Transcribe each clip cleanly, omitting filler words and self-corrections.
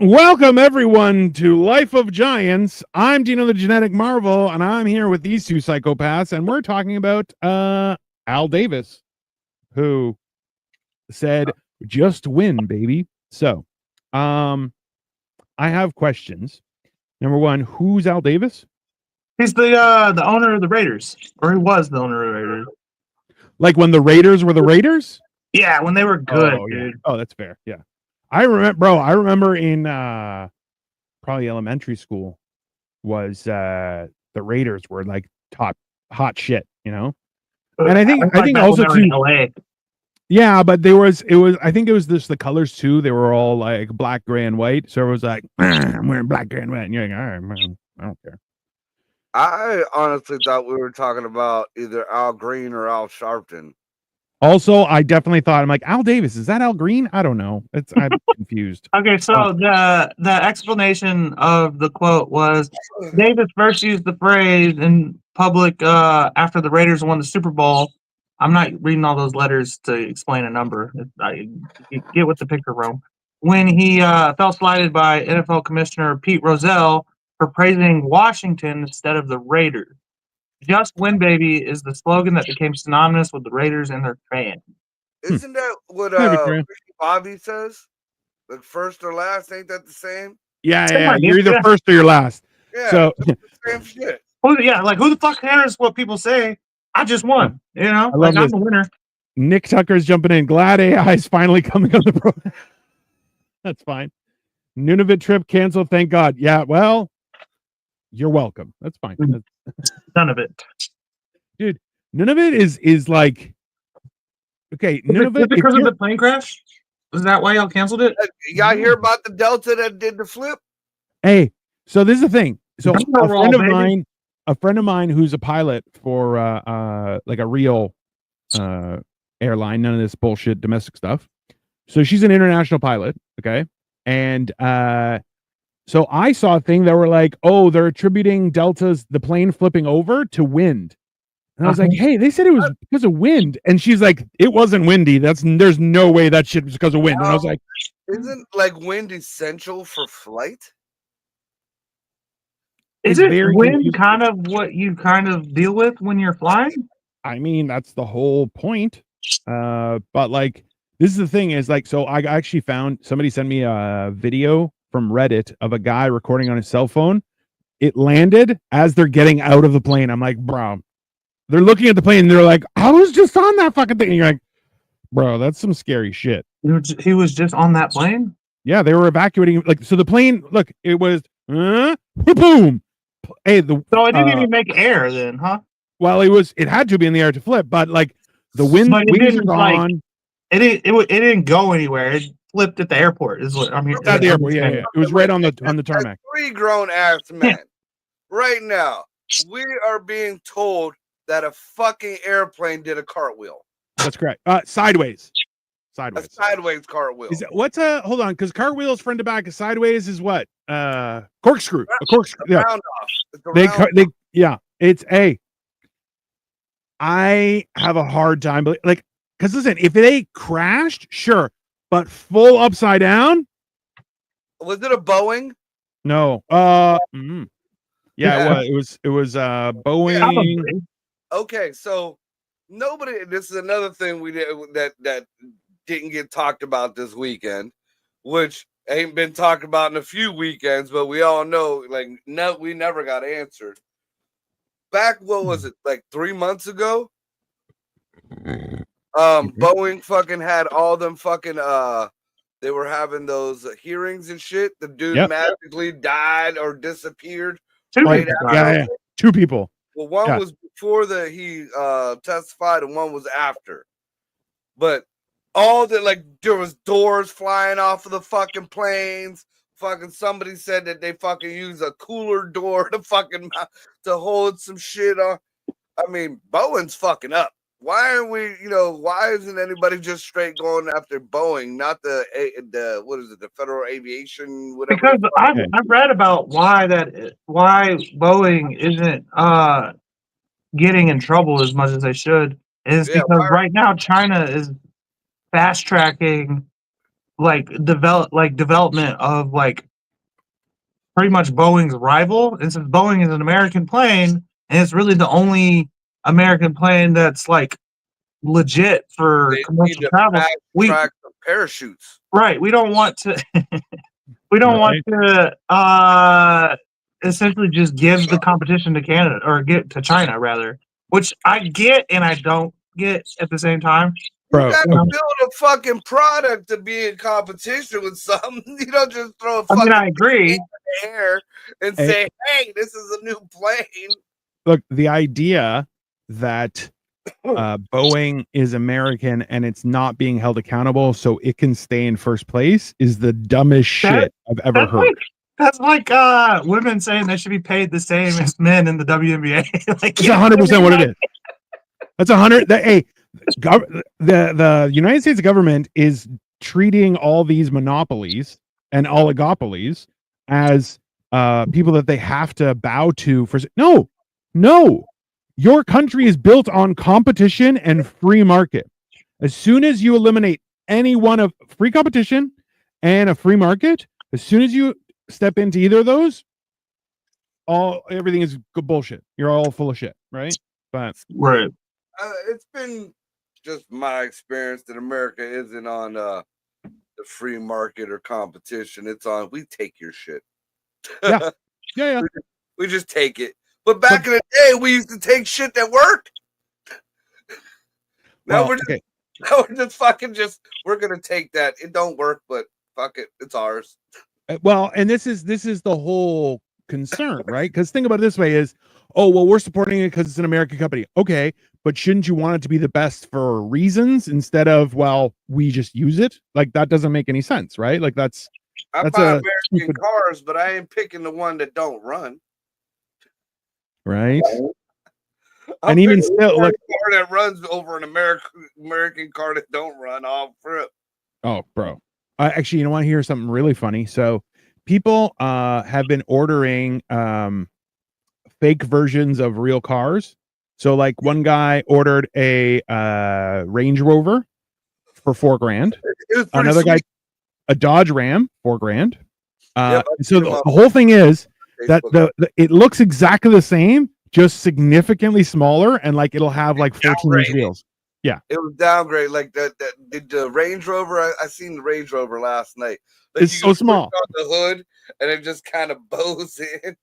Welcome everyone to Life of Giants. I'm Dino the Genetic Marvel, and I'm here with these two psychopaths, and we're talking about Al Davis, who said, "Just win, baby." So, I have questions. Number one, who's Al Davis? He's the owner of the Raiders, or he was the owner of the Raiders. Like when the Raiders were the Raiders? Yeah, when they were good, Oh, yeah. dude. Oh, that's fair. Yeah, I remember in probably elementary school was the Raiders were like top hot shit, you know. And I think also too. LA. Yeah, but I think it was just the colors too. They were all like black, gray, and white. So it was like I'm wearing black, gray, and white. And you're like, all right, man, I don't care. I honestly thought we were talking about either Al Green or Al Sharpton. Also, I definitely thought I'm like Al Davis. Is that Al Green? I don't know. I'm confused. Okay, so the explanation of the quote was Davis first used the phrase in public after the Raiders won the Super Bowl. I'm not reading all those letters to explain a number. You get with the picture, Rome. When he felt slighted by NFL Commissioner Pete Rozelle for praising Washington instead of the Raiders. Just win, baby, is the slogan that became synonymous with the Raiders and their fans. Isn't that what Ricky Bobby says? Like first or last, ain't that the same? Yeah. You're either first or you're last. Yeah, so the same shit. Yeah, like who the fuck cares what people say? I just won. You know, like I'm the winner. Nick Tucker's jumping in. Glad AI is finally coming on the program. That's fine. Nunavut trip canceled. Thank God. Yeah, well, you're welcome. That's fine. None of it. Dude, Nunavut is like okay. Nunavut because of the plane crash? Is that why y'all canceled it? Y'all hear about the Delta that did the flip? Hey, so this is the thing. So a friend of mine who's a pilot for like a real airline, none of this bullshit domestic stuff. So she's an international pilot, okay? And so I saw a thing that were like, oh, they're attributing the plane flipping over to wind. And I was like, hey, they said it was because of wind. And she's like, it wasn't windy. There's no way that shit was because of wind. And I was like, isn't like wind essential for flight? Is it wind kind of what you kind of deal with when you're flying? I mean, that's the whole point. But like, this is the thing is like, so I actually found somebody sent me a video from Reddit of a guy recording on his cell phone. It landed as they're getting out of the plane. I'm like, bro, they're looking at the plane and they're like, I was just on that fucking thing. And you're like, bro, that's some scary shit. He was just on that plane? Yeah, they were evacuating. Like, so the plane, look, it was boom. Hey, so it didn't even make air then, huh? Well, it had to be in the air to flip, but like the wings are gone. It didn't go anywhere. It flipped at the airport. Is what I mean. At the airport, yeah. It was right on the tarmac. Three grown ass men. Right now, we are being told that a fucking airplane did a cartwheel. That's correct. Sideways. A sideways cartwheel. Is it, what's a hold on? Because cartwheel is front to back. A sideways is what? Corkscrew. A corkscrew. Yeah. It's a. I have a hard time, like, because listen, if they crashed, sure, but full upside down. Was it a Boeing? No. Yeah, it was Boeing. Yeah. Okay, so nobody. This is another thing we did that didn't get talked about this weekend, which ain't been talked about in a few weekends, but we all know, like, no, we never got answered. Back, what was it, like 3 months ago? Boeing fucking had all them fucking they were having those hearings and shit. The dude magically died or disappeared. Yeah. 2 people. Well, one was before he testified, and one was after. But all that, like, there was doors flying off of the fucking planes. Fucking somebody said that they fucking use a cooler door to fucking to hold some shit on. I mean, Boeing's fucking up. Why aren't we? Why isn't anybody just straight going after Boeing, not the what is it, the Federal Aviation, whatever? Because I've read about why Boeing isn't getting in trouble as much as they should. Is because right now China is fast tracking development of like pretty much Boeing's rival. And since Boeing is an American plane, and it's really the only American plane that's like legit for They need commercial to travel, fast we track the parachutes. right. We don't want to. We don't want to essentially just give the competition to Canada or get to China rather, which I get and I don't get at the same time. Bro, You gotta okay. build a fucking product to be in competition with something. You don't just throw a I fucking mean, I agree. in the air and Hey. say, "Hey, this is a new plane." Look, the idea that Boeing is American and it's not being held accountable so it can stay in first place is the dumbest shit I've ever heard. That's like women saying they should be paid the same as men in the WNBA. Like, That's 100% what it is. That's 100. Hey, the United States government is treating all these monopolies and oligopolies as people that they have to bow to for. No. Your country is built on competition and free market. As soon as you eliminate any one of free competition and a free market, as soon as you step into either of those, everything is good bullshit. You're all full of shit, right? But right. It's been just my experience that America isn't on the free market or competition. It's on we take your shit. Yeah. We just take it. But back in the day, we used to take shit that worked. Now we're gonna take that. It don't work, but fuck it, it's ours. Well, and this is the whole concern, right? Because think about it this way: is we're supporting it because it's an American company. Okay, but shouldn't you want it to be the best for reasons instead of we just use it? Like that doesn't make any sense, right? Like I buy American cars, but I ain't picking the one that don't run. Right. And even still, look, car that runs over an American car that don't run off rip. Oh, bro. Actually, you want to hear something really funny? So people have been ordering fake versions of real cars. So like one guy ordered a Range Rover for $4,000. Another guy, a Dodge Ram, $4,000. So the whole thing is that it looks exactly the same, just significantly smaller, and like it'll have like 14-inch wheels. Yeah, it was downgrade. Like the Range Rover. I seen the Range Rover last night. Like it's so small on the hood, and it just kind of bows in.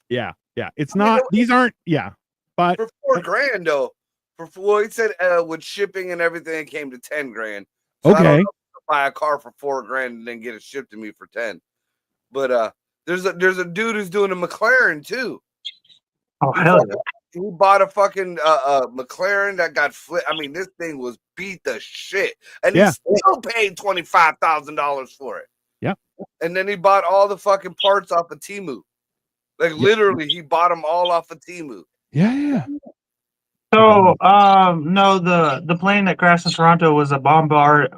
Yeah. It's not. These aren't. Yeah, but for $4,000 though. He said with shipping and everything, it came to $10,000. So okay. I don't know if buy a car for $4,000 and then get it shipped to me for 10. But there's a dude who's doing a McLaren too. Oh hell yeah. He bought a fucking McLaren that got flipped. I mean, this thing was beat the shit, and he still paid $25,000 for it. Yeah, and then he bought all the fucking parts off of Temu. Like literally, he bought them all off of Temu. Yeah. So, no, the plane that crashed in Toronto was a Bombardier.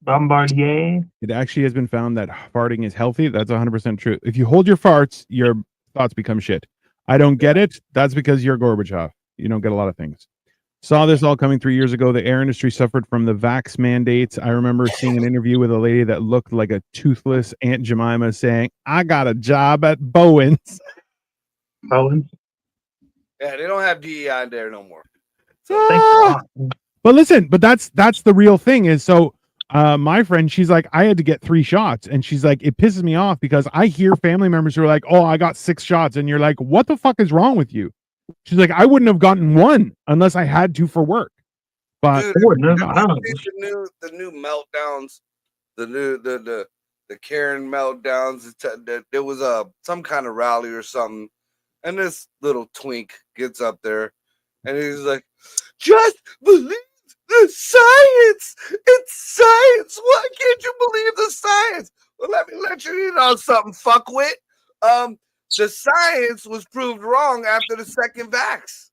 Bombardier. It actually has been found that farting is healthy. That's 100% true. If you hold your farts, your thoughts become shit. I don't get it. That's because you're Gorbachev. You don't get a lot of things. Saw this all coming 3 years ago. The air industry suffered from the vax mandates. I remember seeing an interview with a lady that looked like a toothless Aunt Jemima saying, "I got a job at Bowen's." Bowen's? Yeah, they don't have DEI in there no more. So, but listen, but that's the real thing is so my friend, she's like, I had to get 3 shots. And she's like, it pisses me off because I hear family members who are like, oh, I got 6 shots. And you're like, what the fuck is wrong with you? She's like, I wouldn't have gotten 1 unless I had to for work. But dude, the new meltdowns, the Karen meltdowns. There was some kind of rally or something, and this little twink gets up there, and he's like, "Just believe the science. It's science. Why can't you believe the science?" Well, let me let you know something, fuckwit. The science was proved wrong after the second vax.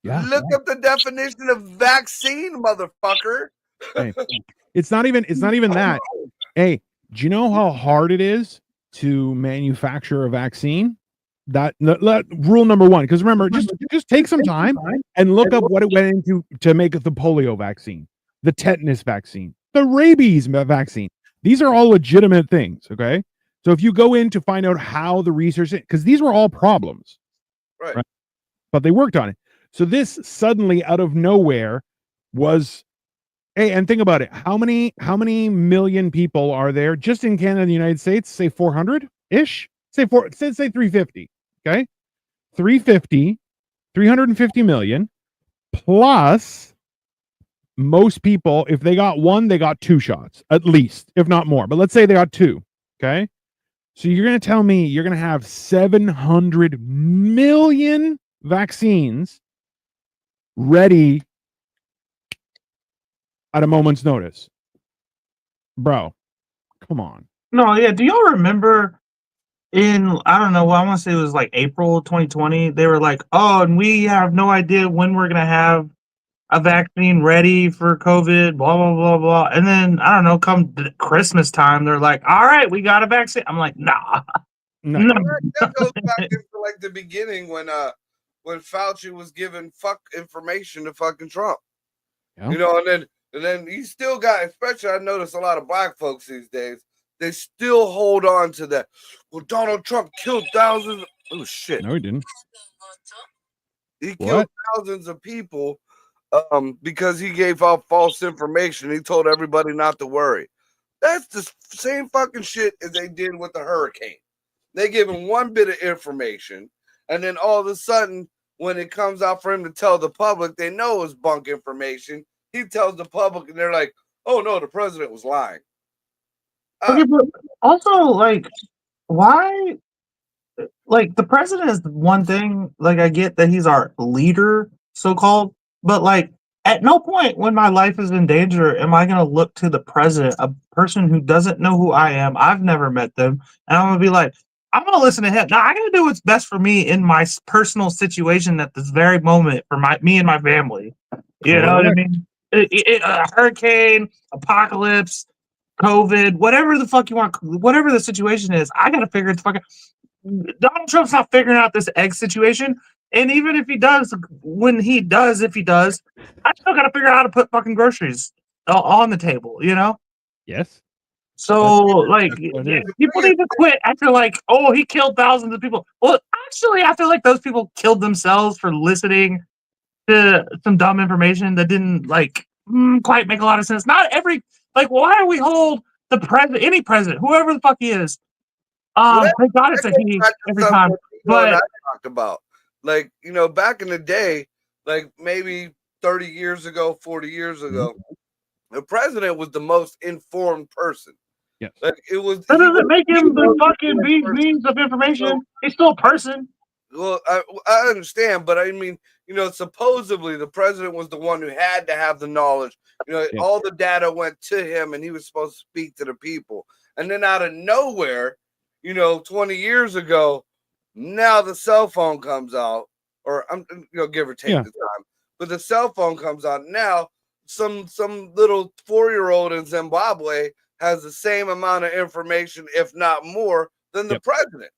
Yeah. Look up the definition of vaccine, motherfucker. Hey, it's not even that. Hey, do you know how hard it is to manufacture a vaccine? That rule number 1. Because remember, just take some time and look up what it went into to make the polio vaccine. the tetanus vaccine, the rabies vaccine. These are all legitimate things. Okay. So if you go in to find out how the research, because these were all problems, Right. right? But they worked on it. So this suddenly out of nowhere was, hey, and think about it. How many million people are there just in Canada and the United States? Say 400-ish? Say 350. Okay. 350 million plus most people, if they got one, they got 2 shots at least, if not more. But let's say they got 2. Okay. So you're going to tell me you're going to have 700 million vaccines ready at a moment's notice. Bro, come on. No, yeah. Do y'all remember in, I don't know, I want to say it was like April 2020, they were like, oh, and we have no idea when we're going to have a vaccine ready for COVID, blah, blah, blah, blah. And then, I don't know, come Christmas time, they're like, all right, we got a vaccine. I'm like, nah. No. No. That goes back into like the beginning when Fauci was giving fuck information to fucking Trump. Yeah. You know, and then he still got, especially I notice a lot of black folks these days, they still hold on to that. Well, Donald Trump killed thousands. Oh shit. No, he didn't. He killed What? thousands of people because he gave out false information. He told everybody not to worry. That's the same fucking shit as they did with the hurricane. They give him one bit of information, and then all of a sudden, when it comes out for him to tell the public, they know it's bunk information. He tells the public, and they're like, "Oh no, the president was lying." Okay, but also, like, why? Like, the president is one thing. Like, I get that he's our leader, so called, but like, at no point when my life is in danger am I going to look to the president, a person who doesn't know who I am. I've never met them, and I'm going to be like, I'm going to listen to him. Now, I'm going to do what's best for me in my personal situation at this very moment for me and my family. You know what I mean? A hurricane, apocalypse, COVID, whatever the fuck you want, whatever the situation is, I got to figure it the fuck out. Donald Trump's not figuring out this egg situation. And even if he does, if he does, I still got to figure out how to put fucking groceries on the table, you know? Yes. So, like, what it is. people need to quit after, like, oh, he killed thousands of people. Well, actually, I feel like those people killed themselves for listening to some dumb information that didn't, like, quite make a lot of sense. Not every, like, why do we hold the president, any president, whoever the fuck he is? Thank God it's a he every time. But I talked about, like, you know, back in the day, like maybe 30 years ago, 40 years ago, the president was the most informed person. Yes. Like it was. that doesn't make him the fucking beans of information. He's still a person. Well, I understand, but I mean, you know, supposedly the president was the one who had to have the knowledge. You know, Yeah. all the data went to him, and he was supposed to speak to the people. And then out of nowhere, you know, 20 years ago, now the cell phone comes out, or I'm, you know, give or take Yeah. the time, but the cell phone comes out now. Some little 4-year-old in Zimbabwe has the same amount of information, if not more, than the president.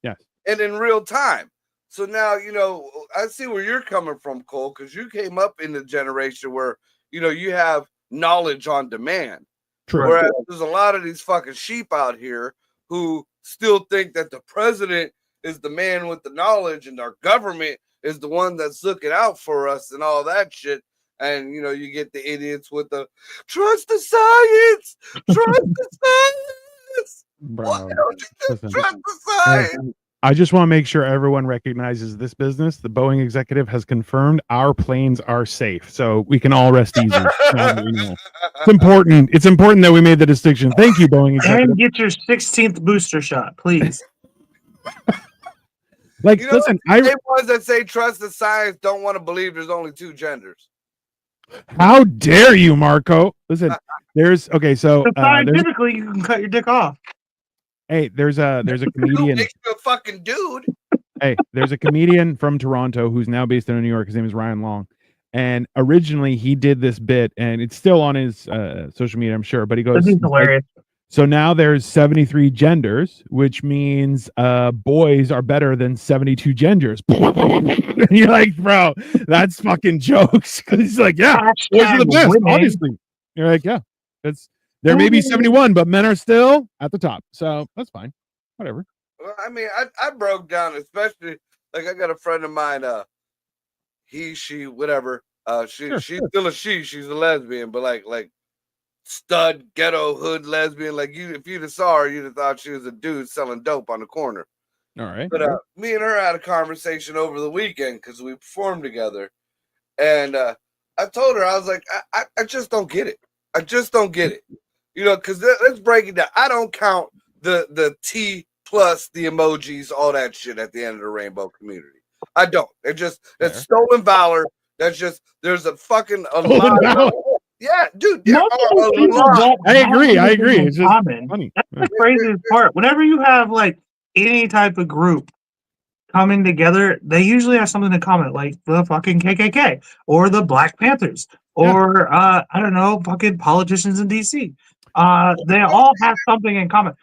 Yes. And in real time. So now, you know, I see where you're coming from, Cole, because you came up in the generation where, you know, you have knowledge on demand. True. Whereas there's a lot of these fucking sheep out here who still think that the president is the man with the knowledge and our government is the one that's looking out for us and all that shit. And, you know, you get the idiots with the trust the science, trust the science. Bro, Why don't you just listen. trust the science? I just want to make sure everyone recognizes this business. The Boeing executive has confirmed our planes are safe, so we can all rest easy. Now that we know. It's important. It's important that we made the distinction. Thank you, Boeing executive. And get your 16th booster shot, please. Like, You know, listen, they ones that say trust the science don't want to believe there's only 2 genders. how dare you, Marco? Listen, there's okay. So So there's scientifically, you can cut your dick off. there's a Who comedian. makes you a fucking dude? Hey, there's a comedian from Toronto who's now based in New York. His name is Ryan Long. And originally he did this bit, and it's still on his social media, I'm sure. But he goes, That'd be hilarious. so now there's 73 genders, which means boys are better than 72 genders. And you're like, bro, that's fucking jokes. Because he's like, yeah, boys are the Hashtag best, women. obviously. You're like, yeah, there may be 71, but men are still at the top. So that's fine. Whatever. Well, I mean, I broke down, especially like I got a friend of mine, he, she, whatever. She's still a she. She's a lesbian, but like stud ghetto hood lesbian. Like if you'd have saw her, you'd have thought she was a dude selling dope on the corner. All right. But me and her had a conversation over the weekend because we performed together, and I told her, I was like, I just don't get it. I just don't get it. You know, because let's break it down. I don't count the T plus the emojis, all that shit at the end of the rainbow community. I don't. It's stolen valor. That's just there's a fucking yeah, dude. I agree. It's just common. funny. That's the craziest part. Whenever you have like any type of group coming together, they usually have something in common, like the fucking KKK or the Black Panthers or I don't know, fucking politicians in DC. They all have something in common.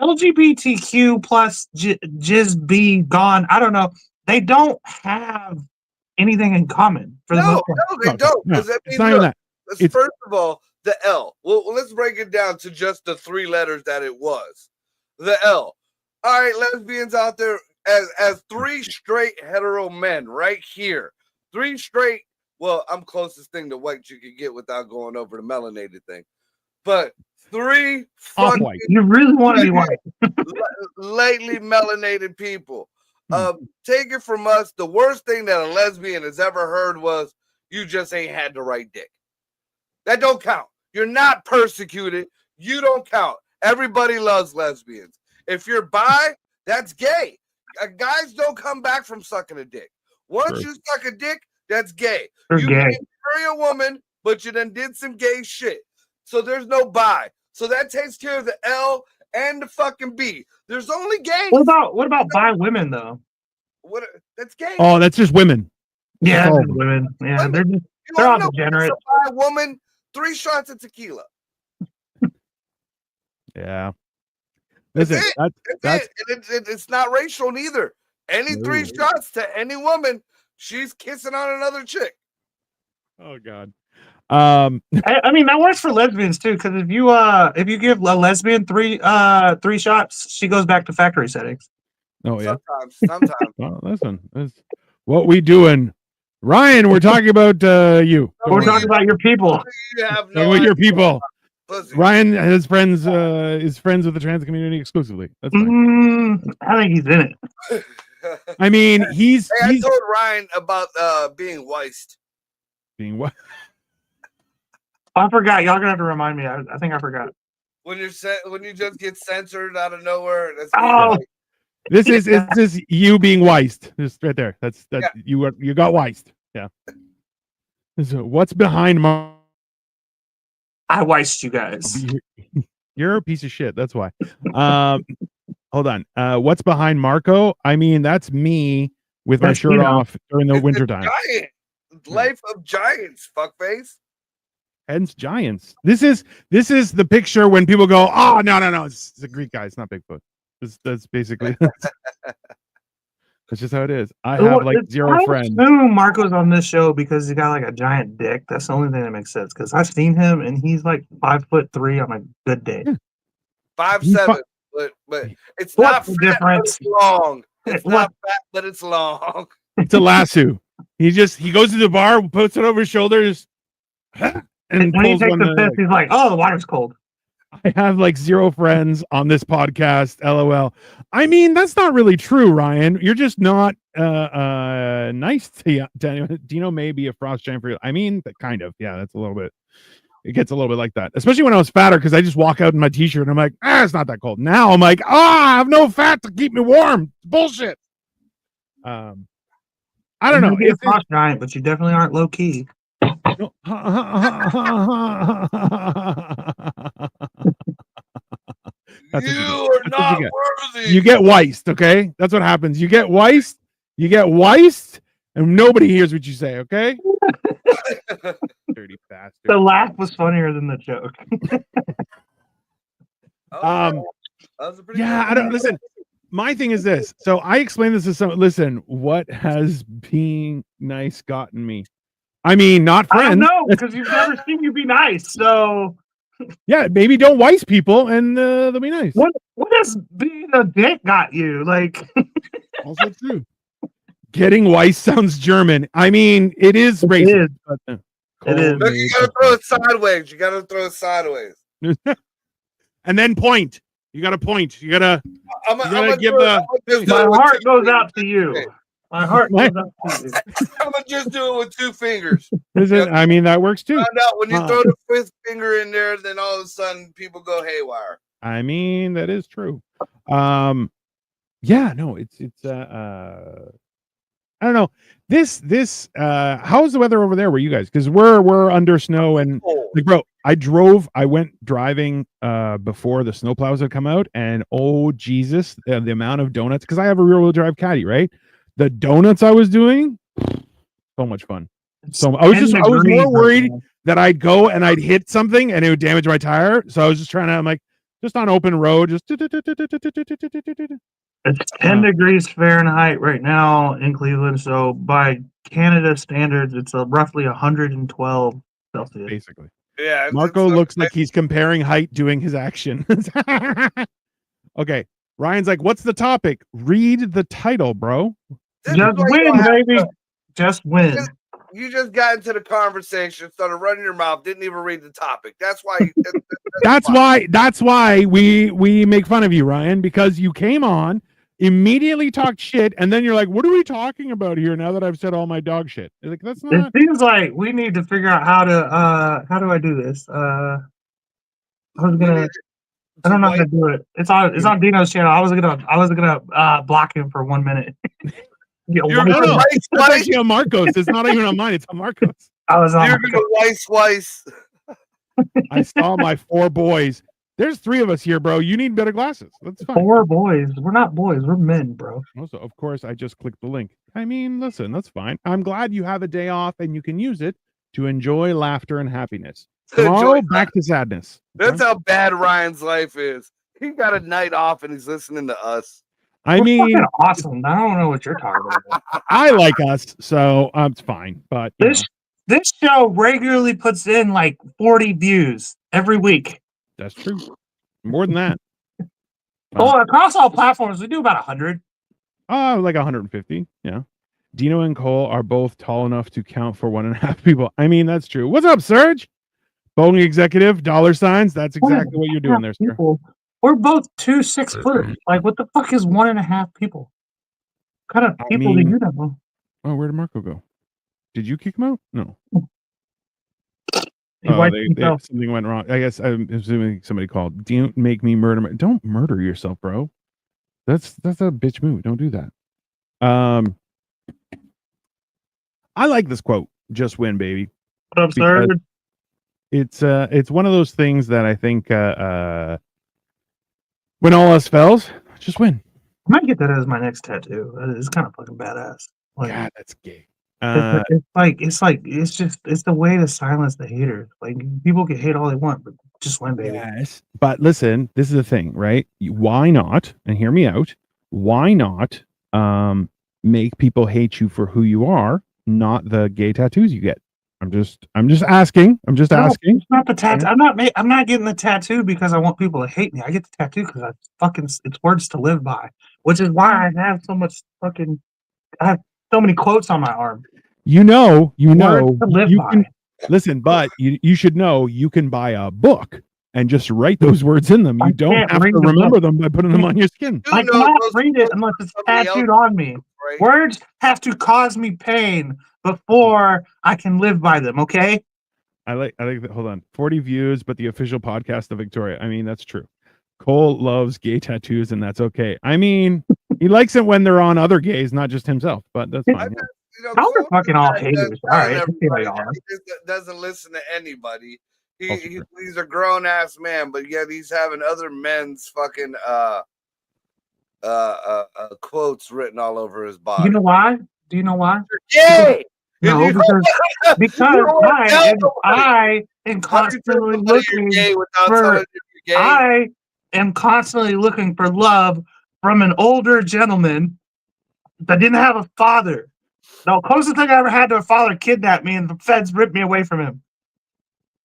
LGBTQ plus jizz be gone. I don't know. They don't have anything in common for the most part. No, they don't. No, I mean, it's not even that. First of all, the L. Well, let's break it down to just the 3 letters that it was. The L. All right, lesbians out there, as 3 straight hetero men right here. 3 straight. Well, I'm closest thing to white you could get without going over the melanated thing. But 3 fucking Off-white. You really want to be white. lightly melanated people. Take it from us, the worst thing that a lesbian has ever heard was, you just ain't had the right dick. That don't count. You're not persecuted. You don't count. Everybody loves lesbians. If you're bi, that's gay. Guys don't come back from sucking a dick. Once you suck a dick, that's gay. You can marry a woman, but you done did some gay shit. So there's no bi. So that takes care of the L and the fucking B. There's only gay. What about bi women though? That's gay. Oh, that's just women. Yeah, Oh. women. Yeah, Women. they're all degenerate. A bi woman, 3 shots of tequila. Yeah. Listen, that's it. It's not racial neither. Any 3 shots to any woman, she's kissing on another chick. Oh God. I mean that works for lesbians too, because if you give a lesbian 3 shots, she goes back to factory settings. Oh yeah. Sometimes. Well, listen, that's what we doing. Ryan, we're talking about you. We're talking about your people. You have Talking about your people. Pussy. Ryan has friends is friends with the trans community exclusively. That's fine. I think he's in it. I mean, he's I told Ryan about being weist. being what? Oh, I forgot. Y'all gonna have to remind me. I think I forgot. When you just get censored out of nowhere. This is you being weist. This right there. That's you got weist. Yeah. So what's behind I weist you guys. You're a piece of shit. That's why. Hold on. What's behind Marco? I mean, that's me with my shirt off during the wintertime. Giant life of giants, fuckface. Hence giants. This is the picture when people go, oh no, it's a Greek guy. It's not Bigfoot. That's basically that's just how it is. I have like 0 friends. I assume Marco's on this show because he got like a giant dick. That's the only thing that makes sense. Because I've seen him and he's like 5'3" on a good day. 5'7", but it's not fat, difference. But it's long. It's not fat, but it's long. It's a lasso. He goes to the bar, puts it over his shoulders, and when he takes the fifth, he's like, "Oh, the water's cold." I have like 0 friends on this podcast. LOL. I mean, that's not really true, Ryan. You're just not nice to anyone. Dino may be a frost giant for you. I mean, kind of. Yeah, that's a little bit. It gets a little bit like that, especially when I was fatter, because I just walk out in my t-shirt and I'm like, it's not that cold. Now I'm like, I have no fat to keep me warm. It's bullshit. I don't know. You're a frost giant, but you definitely aren't low key. You are not worthy. You get weist, okay? That's what happens. You get weist, and nobody hears what you say, okay? Dirty bastard. The laugh was funnier than the joke. I don't listen. My thing is this. So I explained this to someone. Listen, what has being nice gotten me? I mean, not I don't friends. know because you've never seen you be nice. So Yeah, maybe don't Weiss people, and they'll be nice. what has being a dick got you? Like Also true. Getting Weiss sounds German. I mean, it is racist. is. But, It is. Look, you gotta throw it sideways. You gotta throw it sideways. And then point. You got to point. You got to. I'm You gonna gotta give just do My it with heart two goes fingers. out to you. My heart goes out to you. I'm gonna just do it with 2 fingers. I mean, that works too. Find out when you Uh. throw the 5th finger in there, then all of a sudden people go haywire. I mean, that is true. Yeah, no, it's I don't know. How's the weather over there where you guys? Because we're under snow and like, bro, I went driving before the snowplows had come out, and oh Jesus, the amount of donuts, because I have a rear wheel drive caddy, right? The donuts I was doing, so much fun. So I was more worried that I'd go and I'd hit something and it would damage my tire. So I was just I'm like, just on open road, just It's 10 degrees Fahrenheit right now in Cleveland. So by Canada standards, it's roughly 112 Celsius. basically. Yeah, Marco looks like he's comparing height doing his action. Okay. Ryan's like, what's the topic? Read the title, bro. Just win, baby. Just win. You just got into the conversation, started running your mouth, didn't even read the topic. That's why. That's why we make fun of you, Ryan, because you came on, immediately talked shit, and then you're like, what are we talking about here now that I've said all my dog shit? Like, that's not. It seems like we need to figure out how do I do this? I don't know how to do it. It's on Dino's channel. I was gonna block him for 1 minute. It's actually on Marcos. It's not even on mine. It's on Marcos. You're gonna Weiss. I saw my 4 boys. There's 3 of us here, bro. You need better glasses. That's fine. 4 boys. We're not boys. We're men, bro. Also, of course, I just clicked the link. I mean, listen, that's fine. I'm glad you have a day off and you can use it to enjoy laughter and happiness. Tomorrow, back to sadness. That's how bad Ryan's life is. He got a night off and he's listening to us. I mean, awesome. I don't know what you're talking about. I like us, so it's fine. But this show regularly puts in like 40 views every week. That's true. More than that. Across all platforms, we do about 100. Oh, like 150. Yeah. Dino and Cole are both tall enough to count for 1.5 people. I mean, that's true. What's up, Serge? Boeing executive, $signs. That's exactly what you're doing there, sir. We're both 2 6-footers. Like, what the fuck is 1.5 people? What kind of people do you know? Oh, where did Marco go? Did you kick him out? No. Something went wrong. I guess I'm assuming somebody called. Don't make me murder. Don't murder yourself, bro. That's a bitch move. Don't do that. I like this quote. Just win, baby. What up, sir? It's one of those things that I think when all else fails, just win. I might get that as my next tattoo. It's kind of fucking badass. Like, God, that's gay. It's the way to silence the haters. Like, people can hate all they want, but just win, baby. Yes, but listen, this is the thing, right? Why not? And hear me out. Why not make people hate you for who you are, not the gay tattoos you get? I'm just asking. It's not the tattoo. I'm not getting the tattoo because I want people to hate me. I get the tattoo because it's words to live by, which is why I have so much I have so many quotes on my arm. You know, listen, but you should know you can buy a book and just write those words in them. You don't have to remember them by putting them on your skin. I cannot read it unless it's tattooed on me. Right? Words have to cause me pain before I can live by them, okay? I like that. Hold on. 40 views, but the official podcast of Victoria. I mean, that's true. Cole loves gay tattoos, and that's okay. I mean, he likes it when they're on other gays, not just himself, but that's fine. How are fucking all haters? All right, he doesn't listen to anybody. He's a grown ass man, but yet he's having other men's fucking quotes written all over his body. You know why? Do you know why? Yay! No, because I am constantly looking for. I am constantly looking for love from an older gentleman that didn't have a father. No, closest thing I ever had to a father kidnapped me, and the feds ripped me away from him.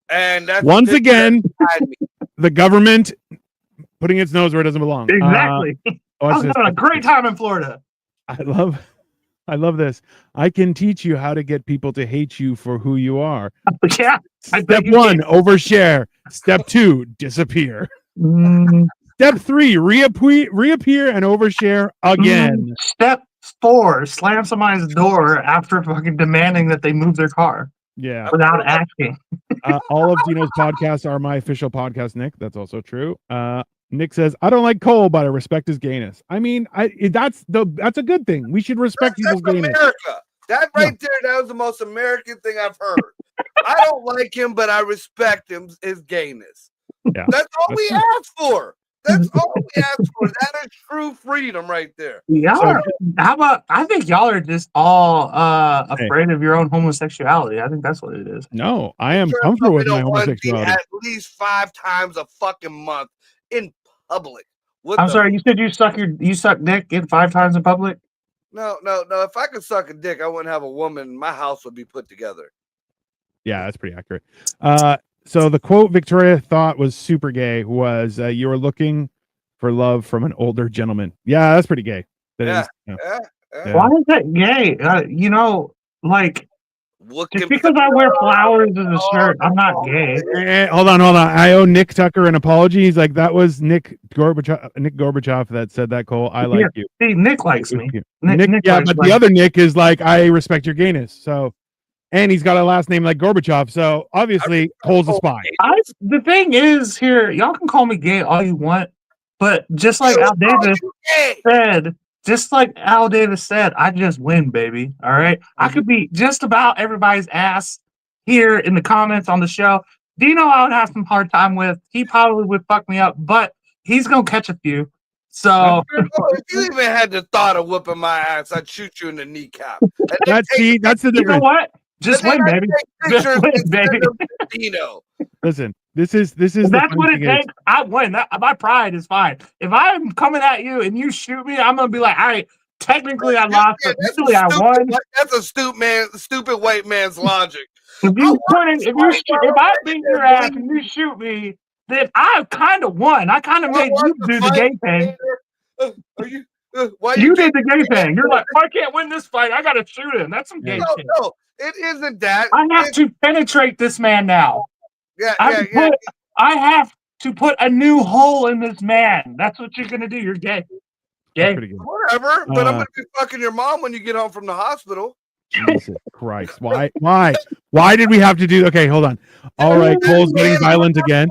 And that's Once this again, behind me. the government putting its nose where it doesn't belong. Exactly. I Watch was this. having a great time in Florida. I love this. I can teach you how to get people to hate you for who you are. Yeah. I Step bet you 1, overshare. Step 2, disappear. Mm, Step 3, reappear and overshare again. Step 4, slam somebody's door after fucking demanding that they move their car Yeah. without asking. All of Dino's podcasts are my official podcast, Nick. That's also true. Nick says, I don't like Cole, but I respect his gayness. I mean, that's a good thing. We should respect people's That's gayness. America. That right there, that was the most American thing I've heard. I don't like him, but I respect his gayness. Yeah. That's all we ask for. That's all we ask for. That is true freedom right there. Y'all are, how about, I think y'all are just all afraid of your own homosexuality. I think that's what it is. No, I am Turn comfortable with up my in a onesie homosexuality. at least 5 times a fucking month in public. What I'm the- sorry, you said you suck dick in 5 times in public? No. If I could suck a dick, I wouldn't have a woman. My house would be put together. Yeah, that's pretty accurate. So the quote Victoria thought was super gay was, you were looking for love from an older gentleman. Yeah, that's pretty gay. That Yeah. is, yeah. Yeah. Why is that gay? Like, Looking just because I wear flowers as a shirt, I'm not gay. Hold on. I owe Nick Tucker an apology. He's like, that was Nick Gorbachev that said that, Cole. I like you. See, Nick likes me. Nick, yeah, likes but me. the other Nick is like, I respect your gayness. So, and he's got a last name like Gorbachev. So obviously, Cole's a spy. The thing is here, y'all can call me gay all you want, but just like Al Davis said, I just win, baby. All right. I could be just about everybody's ass here in the comments on the show. Dino, I would have some hard time with. He probably would fuck me up, but he's gonna catch a few. So if you even had the thought of whooping my ass, I'd shoot you in the kneecap. That's the you know difference. what? Just win, baby. Just win, baby. Dino. Listen, this is If the that's funny what it thing is- takes. I win. My pride is fine. If I'm coming at you and you shoot me, I'm gonna be like, all right, technically I lost, but really I won. That's a stupid white man's logic. If I beat your ass and you shoot me, then I kind of won. I kind of made you do the gay thing. You did the gay thing. You're like, I can't win this fight. I gotta shoot him. That's some gay shit. No, it isn't that. I have to penetrate this man now. Yeah. I have to put a new hole in this man. That's what you're gonna do. You're gay. That's Gay. pretty good. Whatever, but I'm gonna be fucking your mom when you get home from the hospital. Jesus Christ. Why did we have to do? Okay, hold on. All right, Cole's getting violent again.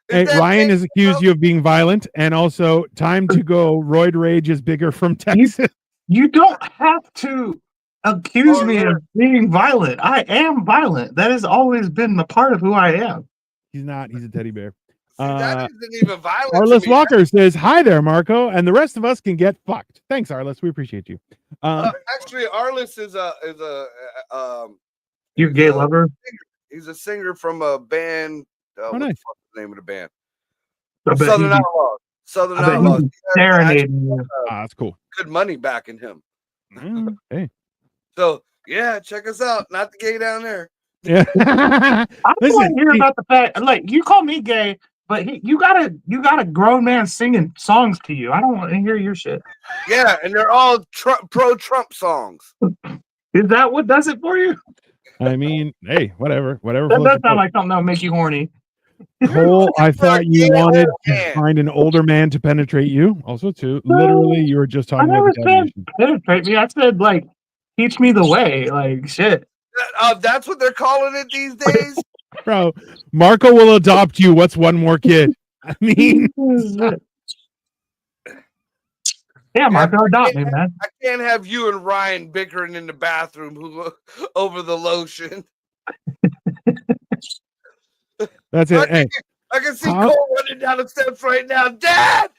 Hey, Ryan has accused you of being violent, and also time to go. Roid Rage is bigger from Texas. You don't have to accuse me of being violent. I am violent. That has always been a part of who I am. He's not. He's a teddy bear. That isn't even violent. Arliss Walker says, "Hi there, Marco, and the rest of us can get fucked." Thanks, Arliss. We appreciate you. Actually, Arliss is a You gay lover? He's a singer from a band. What the fuck is the name of the band? Southern Outlaws. Southern Outlaws. Serenading you. That's cool. Good money backing him. Hey. So yeah, check us out. Not the gay down there. Yeah. I don't want to hear about the fact, like, you call me gay, but you got a grown man singing songs to you. I don't want to hear your shit. Yeah, and they're all pro-Trump songs. Is that what does it for you? I mean, hey, whatever. That does sound like something that would make you horny. Cole, I thought you wanted to find an older man to penetrate you. Also, too, literally, you were just I talking never about the said definition. penetrate me. I said, like, teach me the way. Like, shit. That's what they're calling it these days. Bro, Marco will adopt you. What's one more kid? I mean, yeah, Marco, adopt me, man. I can't have you and Ryan bickering in the bathroom over the lotion. that's it. Hey, I can see Cole running down the steps right now. Dad,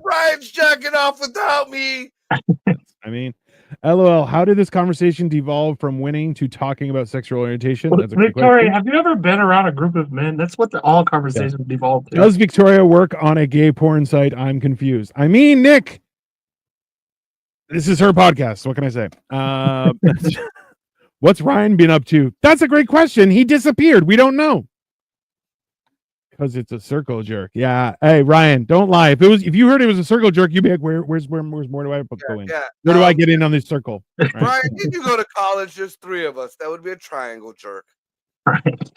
Ryan's jacking off without me. I mean, LOL. How did this conversation devolve from winning to talking about sexual orientation? That's a great Victoria, question. have you ever been around a group of men? That's what all conversations devolve to. Does Victoria work on a gay porn site? I'm confused. I mean, Nick. This is her podcast. What can I say? What's Ryan been up to? That's a great question. He disappeared. We don't know. Because it's a circle jerk. Yeah. Hey, Ryan, don't lie. If you heard it was a circle jerk, you'd be like, where's more do I go in? Yeah. Where do I get in on this circle? Right? Brian, did you go to college? Just 3 of us. That would be a triangle jerk. Right.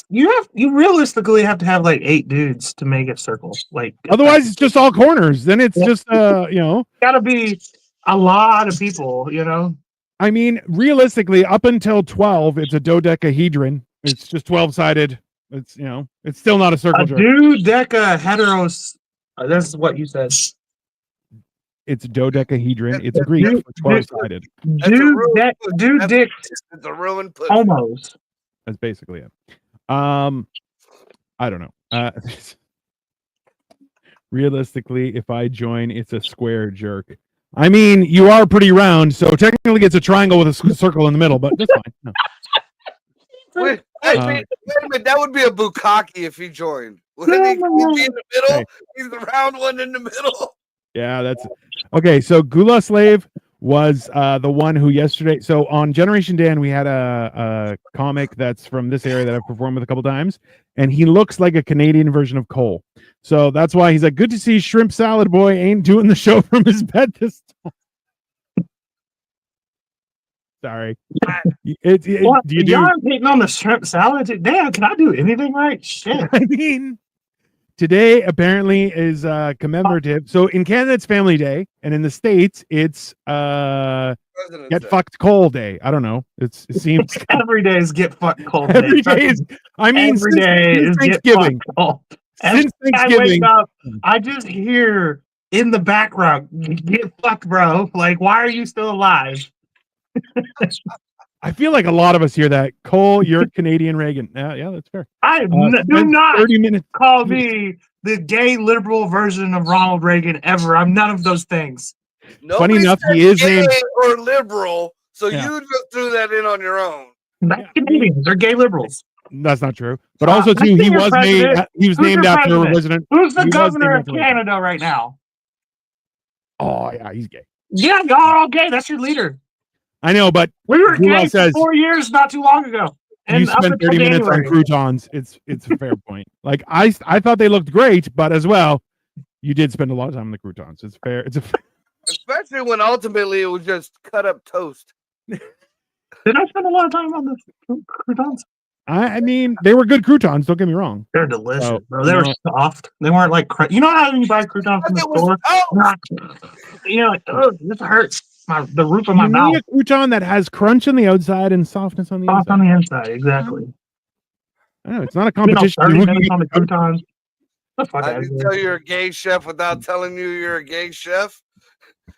You realistically have to have like 8 dudes to make it circle. Like Otherwise, it's just all corners. Then it's just gotta be a lot of people, I mean, realistically, up until 12, it's a dodecahedron. It's just 12-sided. It's it's still not a circle A jerk. dudeca heteros. That's what you said. It's dodecahedron. It's Greek for 12-sided. Dude dick It's a ruined pussy. almost. That's basically it. I don't know. Realistically, if I join, it's a square jerk. I mean, you are pretty round, so technically it's a triangle with a circle in the middle, but that's fine. No. Wait a minute, that would be a bukkake if he joined. Wouldn't he be in the middle? Hey. He's the round one in the middle. Yeah, that's okay. So Gula Slave was the one who yesterday. So on Generation Dan, we had a comic that's from this area that I've performed with a couple times, and he looks like a Canadian version of Cole. So that's why he's like, good to see Shrimp Salad Boy ain't doing the show from his bed this time. Sorry. Do you do? Y'all hitting on the shrimp salad? Damn, can I do anything right? Shit. I mean, today apparently is commemorative. So in Canada, it's Family Day, and in the States, it's President's Get Day. Fucked Coal Day. I don't know. It seems Every day is get fucked cold. every day is. I mean, every since day is get Thanksgiving. fucked cold. Since I wake Thanksgiving, up, I just hear in the background, get fucked, bro. Like, why are you still alive? I feel like a lot of us hear that. Cole, you're Canadian Reagan. Yeah, that's fair. Do Spent not 30 minutes. call me the gay liberal version of Ronald Reagan ever. I'm none of those things. Nobody enough, said he is gay named- or liberal, so Yeah. you just threw that in on your own. Not Canadians. They're gay liberals. That's not true. But I also too, think he your was president- named. He was who's named your after a president? resident. Who's the He was governor named of after a Canada right now? Oh yeah, he's gay. Yeah, y'all are all gay. That's your leader. I know, but We were Gula gay says- for 4 years not too long ago. you And up spent until 30 minutes on January. croutons. It's a fair point. Like I thought they looked great, but as well, you did spend a lot of time on the croutons. It's fair. It's a. Especially when ultimately it was just cut up toast. Did I spend a lot of time on the croutons? I mean, they were good croutons. Don't get me wrong. They're delicious, Oh, bro. They were soft. They weren't like you know how when you buy croutons from the It was store, toast. you're like, oh, this hurts the roof of my You mouth. need a crouton that has crunch on the outside and softness on the Soft inside. on the inside, exactly. I know, it's not a You know, competition. 30 Who can minutes get- on the croutons. The fuck I out of can here. tell you're a gay chef without telling you you're a gay chef.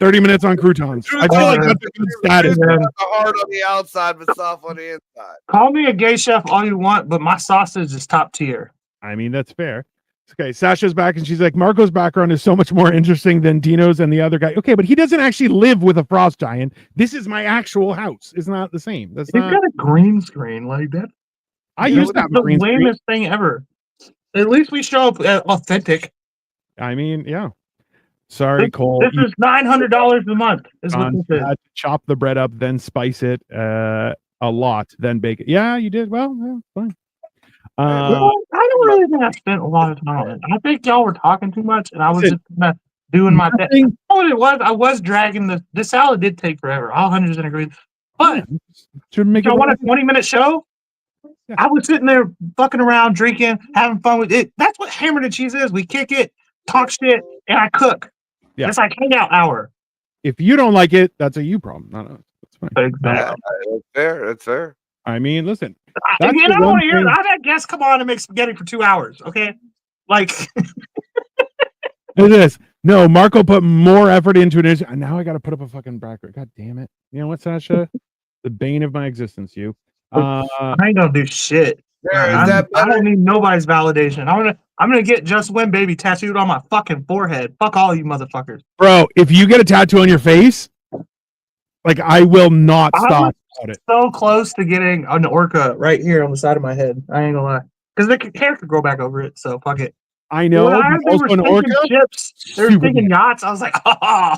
30 minutes on croutons. I feel like that's a good status. Yeah. Hard on the outside, but soft on the inside. Call me a gay chef all you want, but my sausage is top tier. I mean, that's fair. Okay, Sasha's back and she's like, Marco's background is so much more interesting than Dino's and the other guy. Okay, but he doesn't actually live with a frost giant. This is my actual house. It's not the same. That's He's not. got a green screen like that. I used to have a the green screen. lamest thing ever. At least we show up authentic. I mean, yeah. Sorry, Cole. This is $900 a month. Is what You this is. had to chop the bread up, then spice it a lot, then bake it. Yeah, you did. Well, yeah, fine. Well, I don't really think I spent a lot of time on it. I think y'all were talking too much, and I was just kinda doing my thing. You know what it was? I was dragging the salad did take forever. I'll 100% agree. But Should make it. y'all want a 20-minute show? Yeah. I was sitting there fucking around, drinking, having fun with it. That's what Hammered and Cheese is. We kick it, talk shit, and I cook. Yeah. It's like hangout hour. If you don't like it, that's a you problem, not us. That's fine. Exactly. That's fair. That's fair. I mean, listen. I That's the don't one want to hear. thing- I've had guests come on and make spaghetti for 2 hours. Okay, like Look at this. No, Marco put more effort into it. And now I got to put up a fucking bracket. God damn it. You know what, Sasha? The bane of my existence, you. I ain't gonna do shit. There, is I'm- that I better? don't need nobody's validation. I'm gonna get Just Win Baby tattooed on my fucking forehead. Fuck all you motherfuckers. Bro, if you get a tattoo on your face, like I will not I stop about it. So close to getting an orca right here on the side of my head. I ain't gonna lie, because the hair could grow back over it. So fuck it. I know. When I heard but they were also an sinking orca. ships, they were Super sinking gay. yachts. I was like, oh.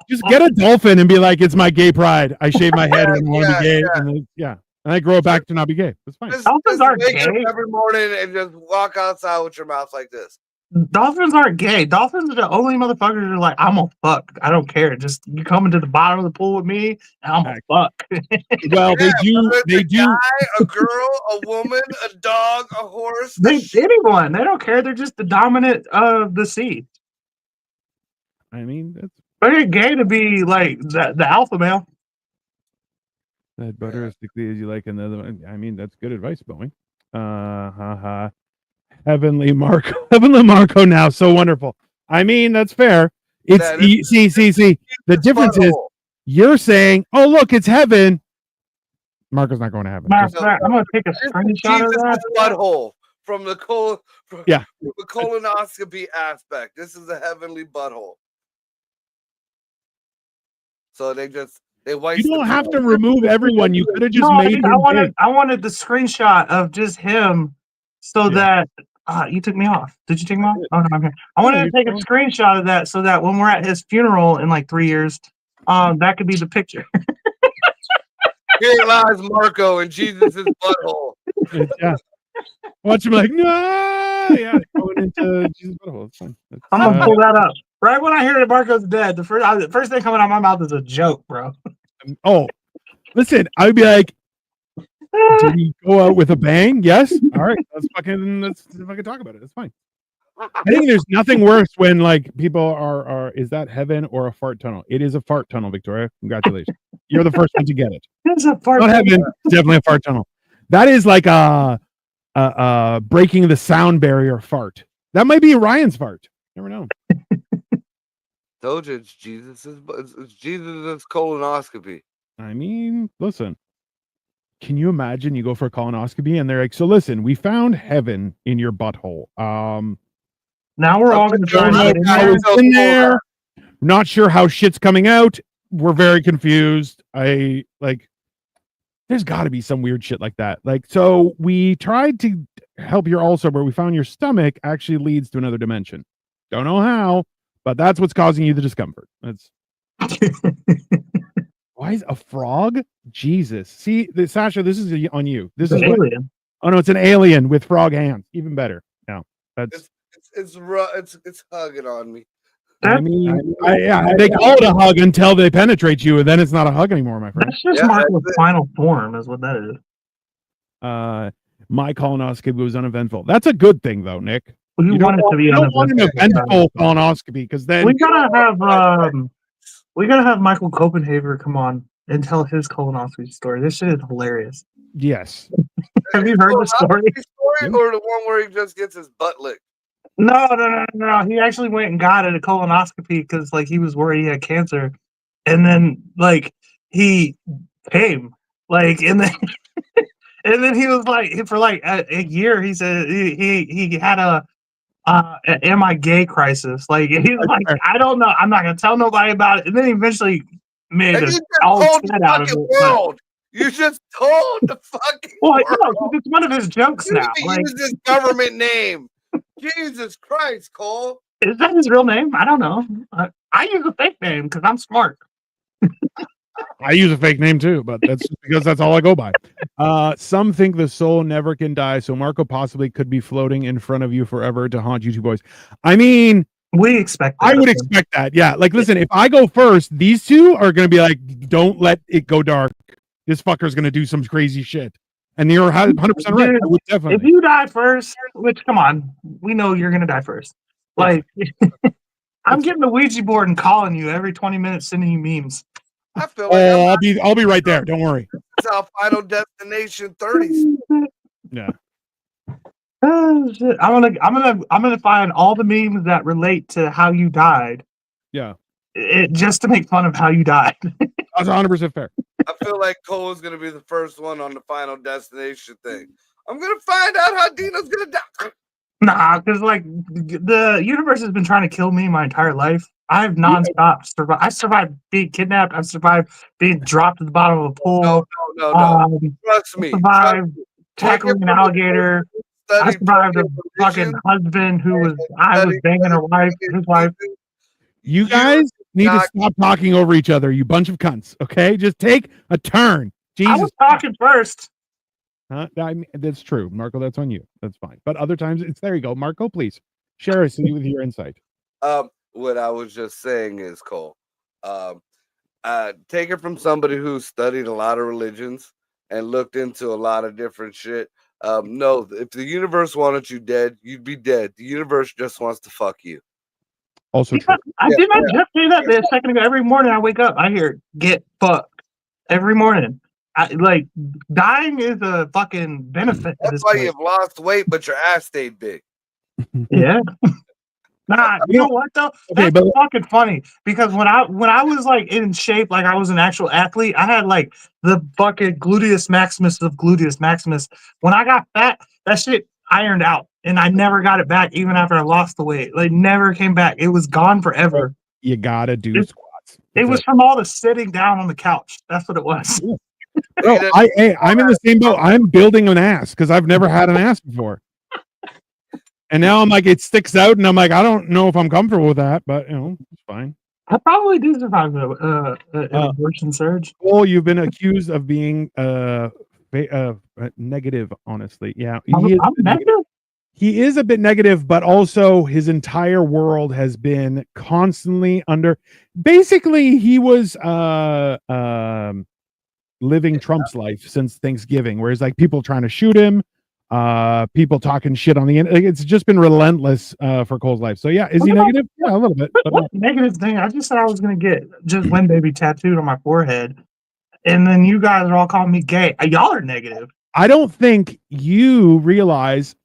Just get a dolphin and be like, it's my gay pride. I shave my head when I want to Yeah, be gay, and then, and I grow it back to not be gay. That's fine. Dolphins aren't wake up gay. every morning and just walk outside with your mouth like this. Dolphins aren't gay. Dolphins are the only motherfuckers that are like, I'm a fuck. I don't care. Just you come into the bottom of the pool with me, and I'm a fuck. Well, they do. whether it's They a do. guy, a girl, a woman, a dog, a horse. Anyone. They don't care. They're just the dominant of the sea. I mean, that's They're gay to be like the alpha male. that butter as thickly as you like another one. I mean, that's good advice, Boeing. Heavenly Marco now, so wonderful. I mean, that's fair. It's That is- see. The difference is Butthole. you're saying, "Oh, look, it's heaven." Marco's not going to heaven. Matter of Just- fact, I'm gonna take a screenshot of Jesus' that. butthole from the Yeah. the colonoscopy aspect. This is a heavenly butthole. So they you waste. don't have to remove everyone. You could have just No, made dude, him big. I wanted the screenshot of just him, so that you took me off. Did you take me off? Oh no, I'm here. I wanted to take a screenshot of that so that when we're at his funeral in like 3 years, that could be the picture. Here lies Marco and Jesus' butthole. Yeah. Watch him like, no, yeah, going into Jesus' butthole. It's fine. I'm gonna pull that up. Right when I hear that Marco's dead, the first thing coming out of my mouth is a joke, bro. Oh, listen, I would be like, did he go out with a bang? Yes. All right, let's fucking talk about it. It's fine. I think there's nothing worse when like people are is that heaven or a fart tunnel? It is a fart tunnel, Victoria. Congratulations. You're the first one to get it. It's a fart. Not heaven, it's definitely a fart tunnel. That is like a breaking the sound barrier fart. That might be Ryan's fart. Never know. Told you it's Jesus' colonoscopy. I mean, listen. Can you imagine you go for a colonoscopy and they're like, so listen, we found heaven in your butthole. Now we're all gonna try Don't know to get in how there. it's in there. Not sure how shit's coming out. We're very confused. There's got to be some weird shit like that. Like, so we tried to help your ulcer, but we found your stomach actually leads to another dimension. Don't know how, but that's what's causing you the discomfort. That's why is a frog? Jesus. See, Sasha, this is on you. This is what, Alien. oh no, it's an alien with frog hands. Even better. No, that's. It's hugging on me. I mean, they call it a hug until they penetrate you, and then it's not a hug anymore, my friend. That's just Yeah, Marco's that's it. final form, is what that is. My colonoscopy was uneventful. That's a good thing, though, Nick. We You want it to be you don't want an uneventful. eventful colonoscopy because then We gotta have Michael Copenhaver come on and tell his colonoscopy story. This shit is hilarious. yes, Have you heard the story? Story or the one where he just gets his butt licked? No. He actually went and got a colonoscopy because like he was worried he had cancer, and then like he came and then and then he was like for like a year he said he had a am I gay crisis. Like he was like, I don't know, I'm not gonna tell nobody about it. And then he eventually made And a you just all told the set out of fucking it. But, world. You just told the fucking well, world. no, 'cause it's one of his jokes You now. even Like, use his government name. Jesus Christ, Cole. is that his real name? I don't know. I use a fake name because I'm smart. I use a fake name too, but that's just because that's all I go by. Some think the soul never can die, so Marco possibly could be floating in front of you forever to haunt you two boys. I mean, We expect that I of would him. expect that. Yeah, like listen, if I go first, these two are gonna be like, don't let it go dark. This fucker's gonna do some crazy shit, and you're 100% right. I would If definitely. you die first, which come on, we know you're gonna die first. Like I'm getting the Ouija board and calling you every 20 minutes, sending you memes. I feel like Oh, I'll be right there. Don't worry. that's our Final Destination 30s. Yeah. Oh, shit. I'm gonna find all the memes that relate to how you died. Yeah. Just to make fun of how you died. That's 100% fair. I feel like Cole is gonna be the first one on the Final Destination thing. I'm gonna find out how Dino's gonna die. Nah, because like the universe has been trying to kill me my entire life. I've nonstop survived. I survived being kidnapped. I've survived being dropped at the bottom of a pool. No. Um, Trust me. survived Take it tackling an from the alligator. I studied survived a fucking religion, husband who was I was studied banging her wife, his wife. You guys need to not- stop talking over each other, you bunch of cunts. Okay, just take a turn. I Jesus, was talking first. huh? I mean, that's true, Marco. That's on you. That's fine. But other times, it's there. You go, Marco. Please share us with your insight. What I was just saying is, Cole, take it from somebody who studied a lot of religions and looked into a lot of different shit. No, if the universe wanted you dead, you'd be dead. The universe just wants to fuck you. Also true. I did not just say that a second ago. Every morning I wake up, I hear "get fucked" every morning. I like dying is a fucking benefit. At That's this why point. you've lost weight, but your ass stayed big. Yeah. Nah, you know what though? Okay, That's but- fucking funny because when I was like in shape, like I was an actual athlete, I had like the fucking gluteus maximus of gluteus maximus. When I got fat, that shit ironed out, and I never got it back even after I lost the weight. Like never came back. It was gone forever. You gotta do It- squats. It was from all the sitting down on the couch. That's what it was. Bro, I'm in the same boat. I'm building an ass because I've never had an ass before. And now I'm like, it sticks out, and I'm like, I don't know if I'm comfortable with that, but you know, it's fine. I probably do survive an abortion surge. Well, you've been accused of being negative, honestly. Yeah. I'm He is a bit negative. he is a bit negative, but also his entire world has been constantly under. Basically, he was living Trump's life since Thanksgiving, where he's like people trying to shoot him, people talking shit on the internet. It's just been relentless for Cole's life. So yeah, is he negative? Yeah, a little bit. But What negative thing? I just said I was gonna get just one baby tattooed on my forehead, and then you guys are all calling me gay. Y'all are negative. I don't think you realize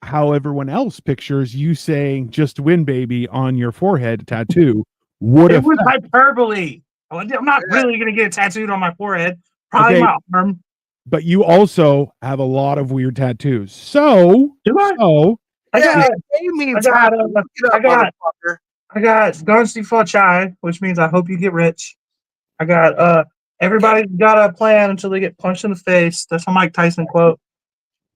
how everyone else pictures you saying "just win, baby" on your forehead tattoo would It have. was hyperbole. I'm not really gonna get it tattooed on my forehead. Probably Okay. my arm. But you also have a lot of weird tattoos. So, Do I? so I got. you mean I got. I got. motherfucker. I got Gunsty for Chai, which means I hope you get rich. I got everybody's got a plan until they get punched in the face. That's a Mike Tyson quote.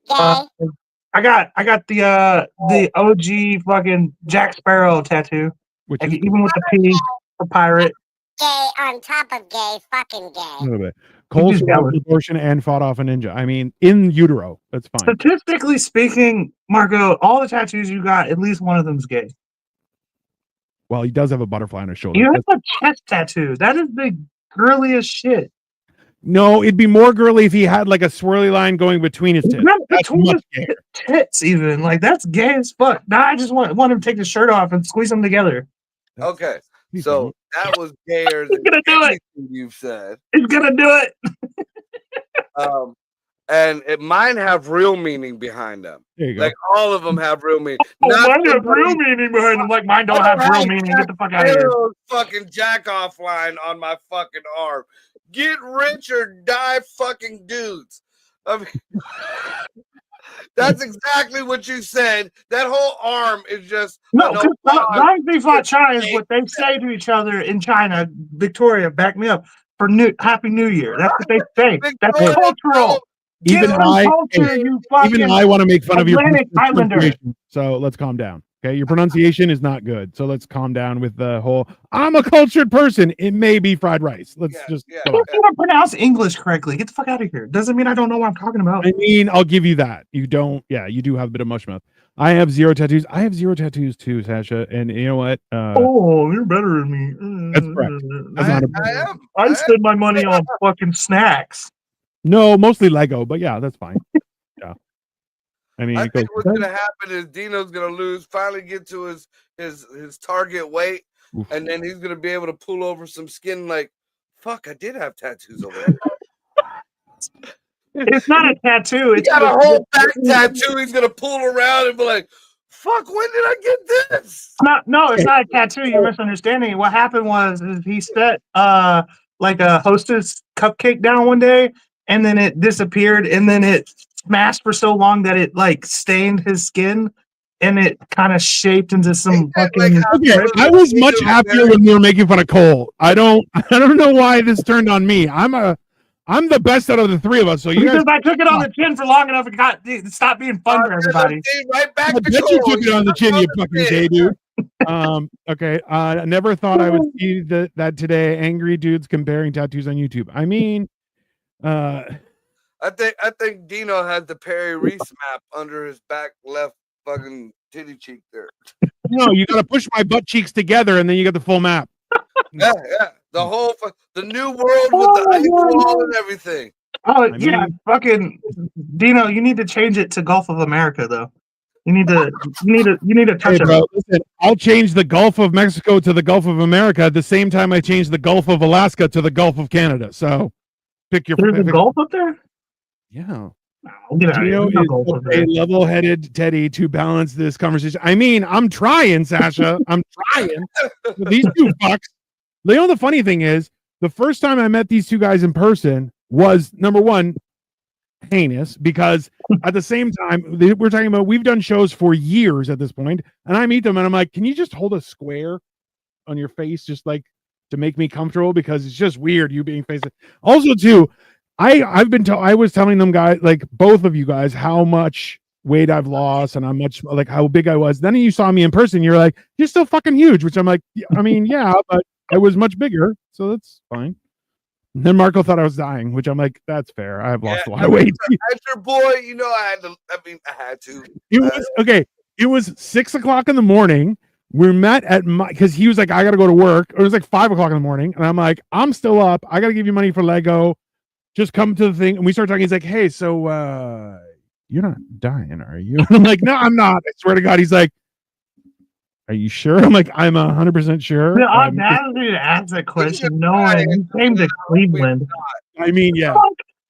I got the OG fucking Jack Sparrow tattoo. which Like, is even with the P for pirate. Gay on top of gay, fucking a gay. little bit. Cole just survived jealous. abortion and fought off a ninja. I mean, in utero. That's fine. Statistically speaking, Marco, all the tattoos you got, at least one of them's gay. Well, he does have a butterfly on his shoulder. You have That's- a chest tattoo. That is the girliest shit. no, it'd be more girly if he had like a swirly line going between his tits. Not That's between much his gayer. tits, even. Like, that's gay as fuck. Now I just want him to take the shirt off and squeeze them together. Okay, He's so that was gayer than gonna do it. anything you've said. He's gonna do it. And mine have real meaning behind them. there you go. Like all of them have real meaning. Oh, Not mine have somebody- real meaning behind them. Like, mine don't I have don't real have meaning. Jack Get the fuck out of here. Sparrow's fucking jack off line on my fucking arm. Get rich or die, fucking dudes. I mean, that's exactly what you said. That whole arm is just No, an because homage. Gunsty for Chai is what they say to each other in China. Victoria, back me up. For Happy New Year. That's what they say. That's Victoria, cultural. Even Get I, some culture, you fucking. even I want to make fun of your Atlantic Islander. pronunciation. So let's calm down. Okay, your pronunciation is not good. So let's calm down with the whole. I'm a cultured person. It may be fried rice. Let's Yeah, just. yeah. Come on. I can't pronounce English correctly. Get the fuck out of here. Doesn't mean I don't know what I'm talking about. I mean, I'll give you that. You don't. Yeah, you do have a bit of mush mouth. I have zero tattoos. I have zero tattoos too, Sasha. And you know what? Oh, you're better than me. That's correct. That's not a- I am. I spend my money on fucking snacks. No, mostly Lego, but yeah, that's fine. Yeah. I mean, I it goes. think what's gonna happen is Dino's gonna lose, finally get to his target weight, Oof. and then he's gonna be able to pull over some skin like, fuck, I did have tattoos over there. It's not a tattoo. He It's got a whole back tattoo. He's gonna pull around and be like, fuck, when did I get this? No, it's not a tattoo. You're misunderstanding. What happened was is he set like a Hostess cupcake down one day, and then it disappeared, and then it smashed for so long that it like stained his skin, and it kind of shaped into some Like fucking. how- Okay, I was much happier when we were making fun of Cole. I don't know why this turned on me. I'm a I'm the best out of the three of us. So you guys, Because I took it on the chin for long enough, it stopped being fun for everybody. Right back I to bet you goal. took it on the chin, you fucking gay understand. dude. Okay. I never thought I would see that today. Angry dudes comparing tattoos on YouTube. I mean, I think Dino has the Perry Reese map under his back left fucking titty cheek there. no, you got to push my butt cheeks together, and then you get the full map. Yeah. The whole the new world with the ice wall and everything. Oh I yeah, mean- fucking Dino, you need to change it to Gulf of America though. You need to touch Hey, it. bro, listen, I'll change the Gulf of Mexico to the Gulf of America at the same time I change the Gulf of Alaska to the Gulf of Canada. So pick your. There's a Gulf up there? Yeah. No, get out of here. Gino There's no is Gulf up a there. level-headed Teddy to balance this conversation. I mean, I'm trying, Sasha. I'm trying. But these two fucks. You know, the funny thing is, the first time I met these two guys in person was number one, heinous, because at the same time we're talking about we've done shows for years at this point, and I meet them and I'm like, can you just hold a square on your face just like to make me comfortable, because it's just weird you being faced. Also too, I was telling them guys, like both of you guys, how much weight I've lost and how much, like how big I was. Then you saw me in person, you're like, you're still fucking huge, which I'm like, I mean, yeah, but I was much bigger, so that's fine. And then Marco thought I was dying, which I'm like, that's fair. I have lost a lot of weight. As your boy, you know, I had to. It was okay. It was 6:00 in the morning. We met at because he was like, I gotta go to work. It was like 5:00 in the morning, and I'm like, I'm still up. I gotta give you money for Lego. Just come to the thing. And we start talking. He's like, hey, so you're not dying, are you? And I'm like, no, I'm not. I swear to God. He's like, are you sure? I'm like, I'm 100% sure. The audacity to ask that question, knowing he came to Cleveland. I mean, yeah.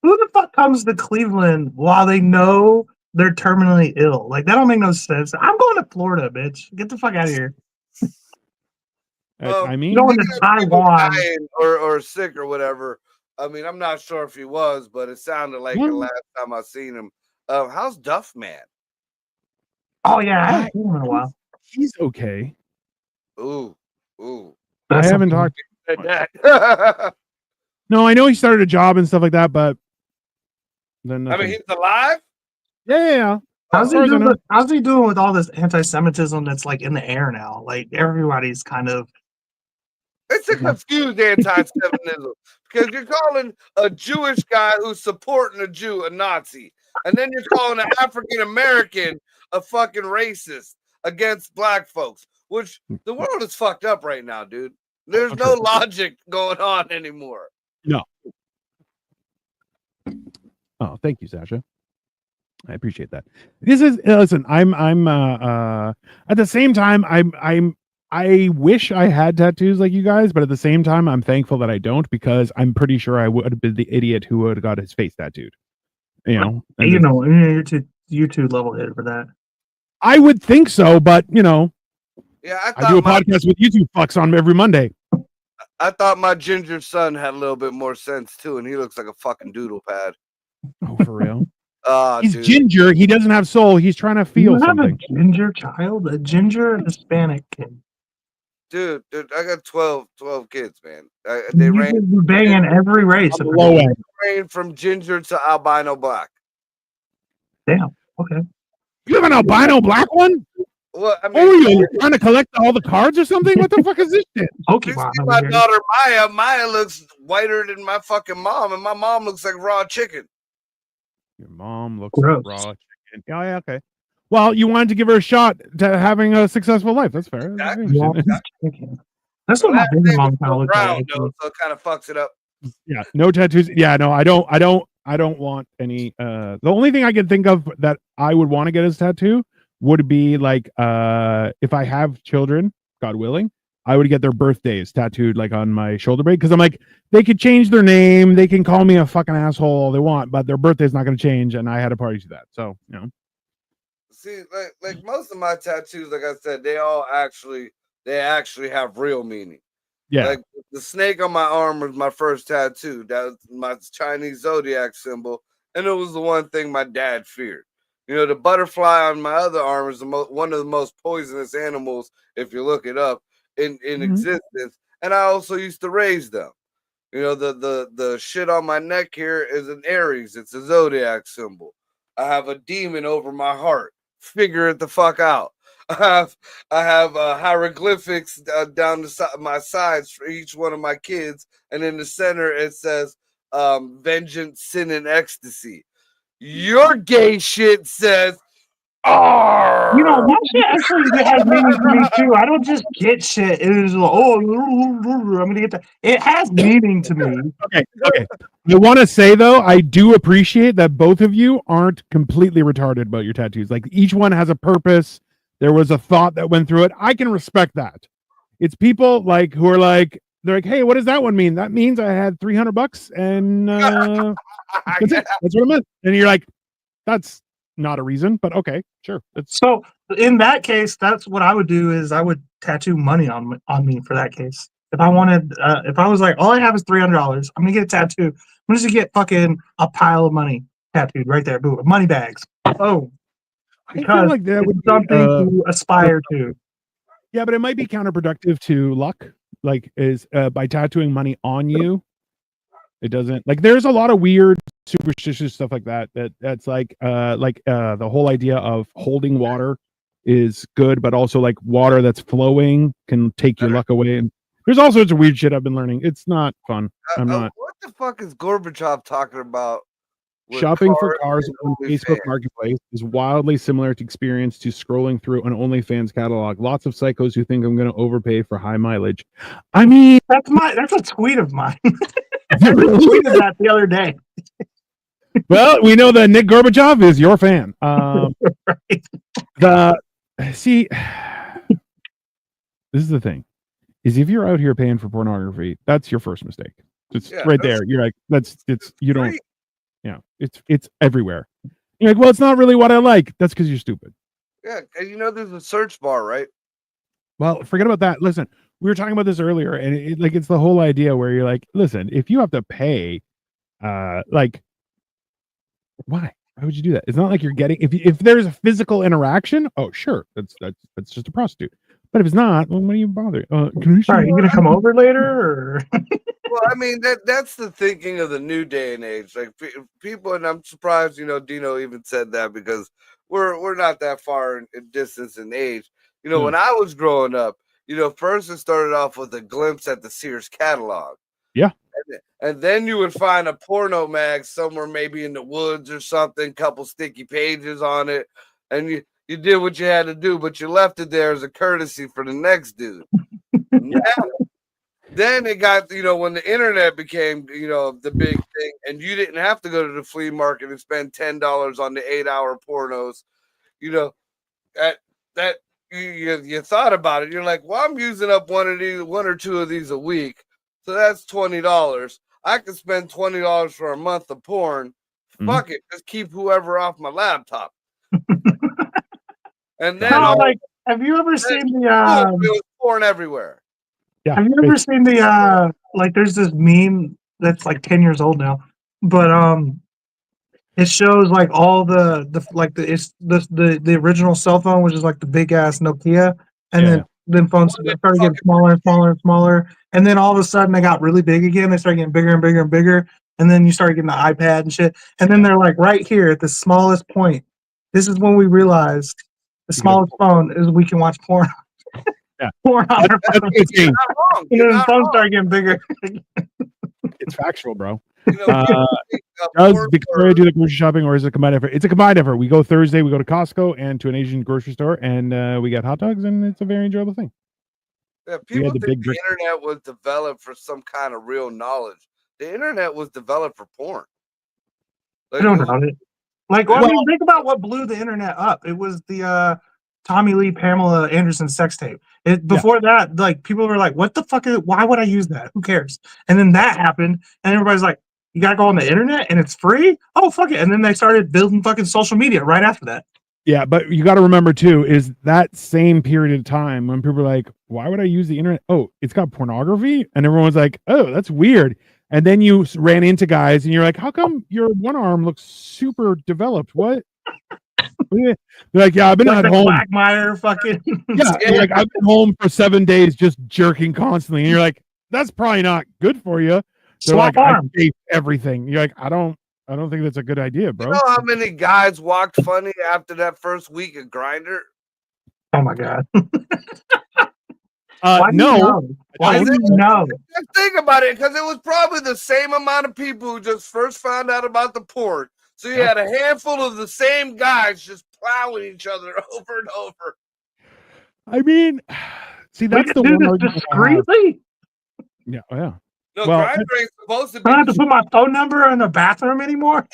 Who the fuck comes to Cleveland while they know they're terminally ill? Like, that don't make no sense. I'm going to Florida, bitch. Get the fuck out of here. I mean, Going to Taiwan. Or sick or whatever. I mean, I'm not sure if he was, but it sounded like the last time I seen him. How's Duff Man? Oh yeah, I haven't seen him in a while. he's okay. Ooh. I haven't talked. I No, I know he started a job and stuff like that, but then mean, he's alive. yeah. How's As far as I know. how's he doing with all this anti-Semitism that's like in the air now? Like everybody's kind of It's a confused anti-Semitism because you're calling a Jewish guy who's supporting a Jew a Nazi, and then you're calling an African American a fucking racist against black folks. Which the world is fucked up right now, dude. There's no logic going on anymore. No. Oh, thank you, Sasha. I appreciate that. This is listen. I'm at the same time. I wish I had tattoos like you guys, but at the same time, I'm thankful that I don't, because I'm pretty sure I would have been the idiot who would have got his face tattooed. You know, you're too level-headed for that. I would think so, but you know, Yeah, I do a podcast with you two fucks on every Monday. I thought my ginger son had a little bit more sense too, and he looks like a fucking doodle pad. Oh, for real? He's Dude. ginger. He doesn't have soul. He's trying to feel You have something. a ginger child, a ginger Hispanic kid. Dude, I got 12 kids, man. They range You're banging every race. On the low end. from ginger to albino black. Damn. Okay. You have an albino black one? Well, I Oh, mean, you're trying to collect all the cards or something? What the fuck is this shit? you Pokemon. see over my here. daughter Maya. Maya looks whiter than my fucking mom, and my mom looks like raw chicken. Your mom looks Gross. like raw chicken. Oh, yeah, okay. Well, you wanted to give her a shot to having a successful life. That's fair. Exactly. Yeah, chicken. That's what my Last baby name mom is kind of looks Brown, like. though, so it kind of fucks it up. Yeah, no tattoos. Yeah, no, I don't want any. The only thing I can think of that I would want to get as a tattoo would be like if I have children, God willing, I would get their birthdays tattooed like on my shoulder blade, because I'm like, they could change their name, they can call me a fucking asshole all they want, but their birthday's not going to change, and I had a party to that. So you know. See, like most of my tattoos, like I said, they actually have real meaning. Yeah. Like the snake on my arm was my first tattoo. That was my Chinese zodiac symbol, and it was the one thing my dad feared. You know, the butterfly on my other arm is one of the most poisonous animals, if you look it up, in existence. And I also used to raise them. You know, the shit on my neck here is an Aries. It's a zodiac symbol. I have a demon over my heart. Figure it the fuck out. I have hieroglyphics down my sides for each one of my kids, and in the center it says vengeance, sin, and ecstasy. Your gay shit says "Arr!" You know, my shit actually has meaning to me too. I don't just get shit. It is like, oh, I'm gonna get that. It has meaning to me. Okay. I want to say though, I do appreciate that both of you aren't completely retarded about your tattoos. Like each one has a purpose. There was a thought that went through it. I can respect that. It's people like who are like, they're like, hey, what does that one mean? That means I had $300 and that's it. That's what it meant. And you're like, that's not a reason, but okay, sure. It's So in that case, that's what I would do is I would tattoo money on me for that case. If I wanted, if I was like, all I have is $300, I'm gonna get a tattoo. I'm just gonna get fucking a pile of money tattooed right there. Boom, money bags. Oh, I feel because like that it's would be, something to aspire to. yeah, but it might be counterproductive to luck. Like, is by tattooing money on you, it doesn't like. There's a lot of weird superstitious stuff like that. That's like the whole idea of holding water is good, but also like water that's flowing can take your luck away. And there's all sorts of weird shit I've been learning. It's not fun. I'm not. What the fuck is Gorbachev talking about? with Shopping for cars and on Facebook OnlyFans? Marketplace is wildly similar to experience to scrolling through an OnlyFans catalog. Lots of psychos who think I'm going to overpay for high mileage. I mean, That's a tweet of mine. I tweeted that the other day. well, we know that Nick Gorbachev is your fan. See, this is the thing: is if you're out here paying for pornography, that's your first mistake. It's Yeah, right that's there. You're like, you don't. Free. Yeah, it's everywhere. You're like, well, it's not really what I like. That's because you're stupid. Yeah, and you know there's a search bar, right? Well, forget about that. Listen, we were talking about this earlier, and it's the whole idea where you're like, listen, if you have to pay, like, why? Why would you do that? It's not like you're getting if there's a physical interaction. Oh, sure, that's just a prostitute. But if it's not, well, what are you bothering? Sorry, you gonna come over later? Or? Well, I mean that's the thinking of the new day and age. Like people, and I'm surprised, you know, Dino even said that because we're not that far in distance in age. You know, when I was growing up, you know, first it started off with a glimpse at the Sears catalog. Yeah. And then you would find a porno mag somewhere, maybe in the woods or something, couple sticky pages on it, and you did what you had to do, but you left it there as a courtesy for the next dude. Now, then it got, you know, when the internet became, you know, the big thing, and you didn't have to go to the flea market and spend $10 on the 8-hour pornos, you know, that you thought about it. You're like, well, I'm using up one or two of these a week, so that's $20. I could spend $20 for a month of porn. Fuck it, just keep whoever off my laptop. And then No, like, have you ever seen it was porn everywhere. Yeah. Have you ever seen the like? There's this meme that's like 10 years old now, but it shows like all the original cell phone, which is like the big ass Nokia, and then phones started getting smaller and smaller and smaller, and then all of a sudden they got really big again. They started getting bigger and bigger and bigger, and then you started getting the iPad and shit, and then they're like right here at the smallest point. This is when we realized the smallest phone is we can watch porn. Yeah. Porn on our phone. It's You're not wrong. And You're then the not phone wrong. started getting bigger. it's factual, bro. You know, Does porn Victoria do the grocery shopping, or is it a combined effort? It's a combined effort. We go Thursday, we go to Costco and to an Asian grocery store, and we get hot dogs, and it's a very enjoyable thing. Yeah, people the think big the internet was developed for some kind of real knowledge. The internet was developed for porn. I don't doubt it. Like, I mean, think about what blew the internet up. It was the Tommy Lee Pamela Anderson sex tape. Before that, like, people were like, "What the fuck? Why would I use that? Who cares?" And then that happened, and everybody's like, "You gotta go on the internet, and it's free? Oh, fuck it!" And then they started building fucking social media right after that. Yeah, but you got to remember too, is that same period of time when people are like, "Why would I use the internet? Oh, it's got pornography," and everyone's like, "Oh, that's weird." And then you ran into guys, and you're like, "How come your one arm looks super developed? What?" They're like, "Yeah, I've been Like at the home. Quagmire fucking. Yeah, they're like I've been home for 7 days, just jerking constantly." And you're like, "That's probably not good for you." They're Swap like, I arms. hate everything. You're like, I don't think that's a good idea, bro. You know how many guys walked funny after that first week of Grindr? Oh my god. Why do you No, know? Why do you know? Just think about it, because it was probably the same amount of people who just first found out about the porn. So you had a handful of the same guys just plowing each other over and over. I mean, see, We that's can the do one this argument I have. discreetly. Yeah, yeah. No, Well, Grindr ain't supposed to I be. don't have to put my phone number in the bathroom anymore.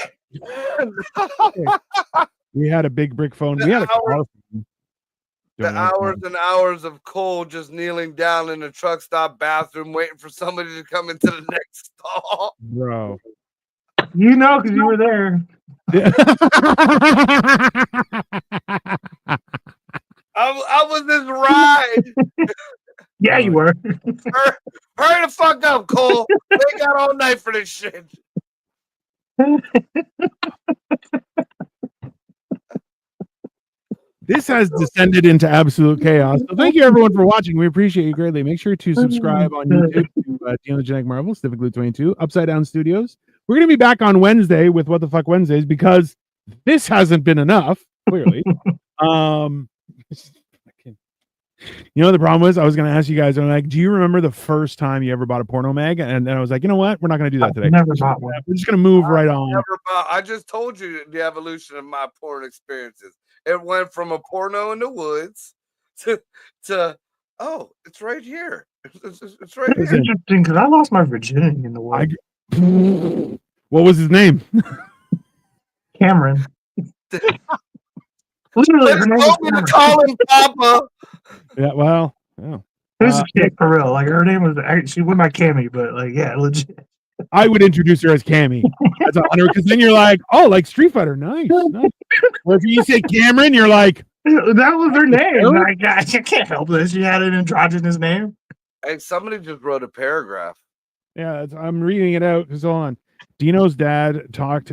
We had a big brick phone. We had a car phone. The Don't like hours that. and hours of Cole just kneeling down in the truck stop bathroom, waiting for somebody to come into the next stall. Bro. You know, because you were there. I was this ride. Yeah, you were. Hurry the fuck up, Cole. We ain't got all night for this shit. This has descended into absolute chaos. So thank you everyone for watching. We appreciate you greatly. Make sure to subscribe on YouTube to Deanna Genetic Marvel, Civic Glue 22, Upside Down Studios. We're going to be back on Wednesday with What the Fuck Wednesdays because this hasn't been enough, clearly. You know, the problem was I was going to ask you guys, I'm like, do you remember the first time you ever bought a porno mag? And then I was like, you know what? We're not going to do that today. Never bought one. We're just going to move right on. I just told you the evolution of my porn experiences. It went from a porno in the woods to oh, it's right here. It's right It's here. interesting because I lost my virginity in the world. What was his name? Cameron. Literally, her name was Welcome to Cameron. call him Papa. Yeah, well, yeah. Who's a chick for real? Like her name was. She went by Cammy, but like, yeah, legit. I would introduce her as Cammy. That's 100 because then you're like, oh, like Street Fighter, nice. Or if you say Cameron, you're like, That was her name. Like, I can't help this. She had an androgynous name. Hey, somebody just wrote a paragraph. yeah. I'm reading it out. Because hold on, Dino's dad talked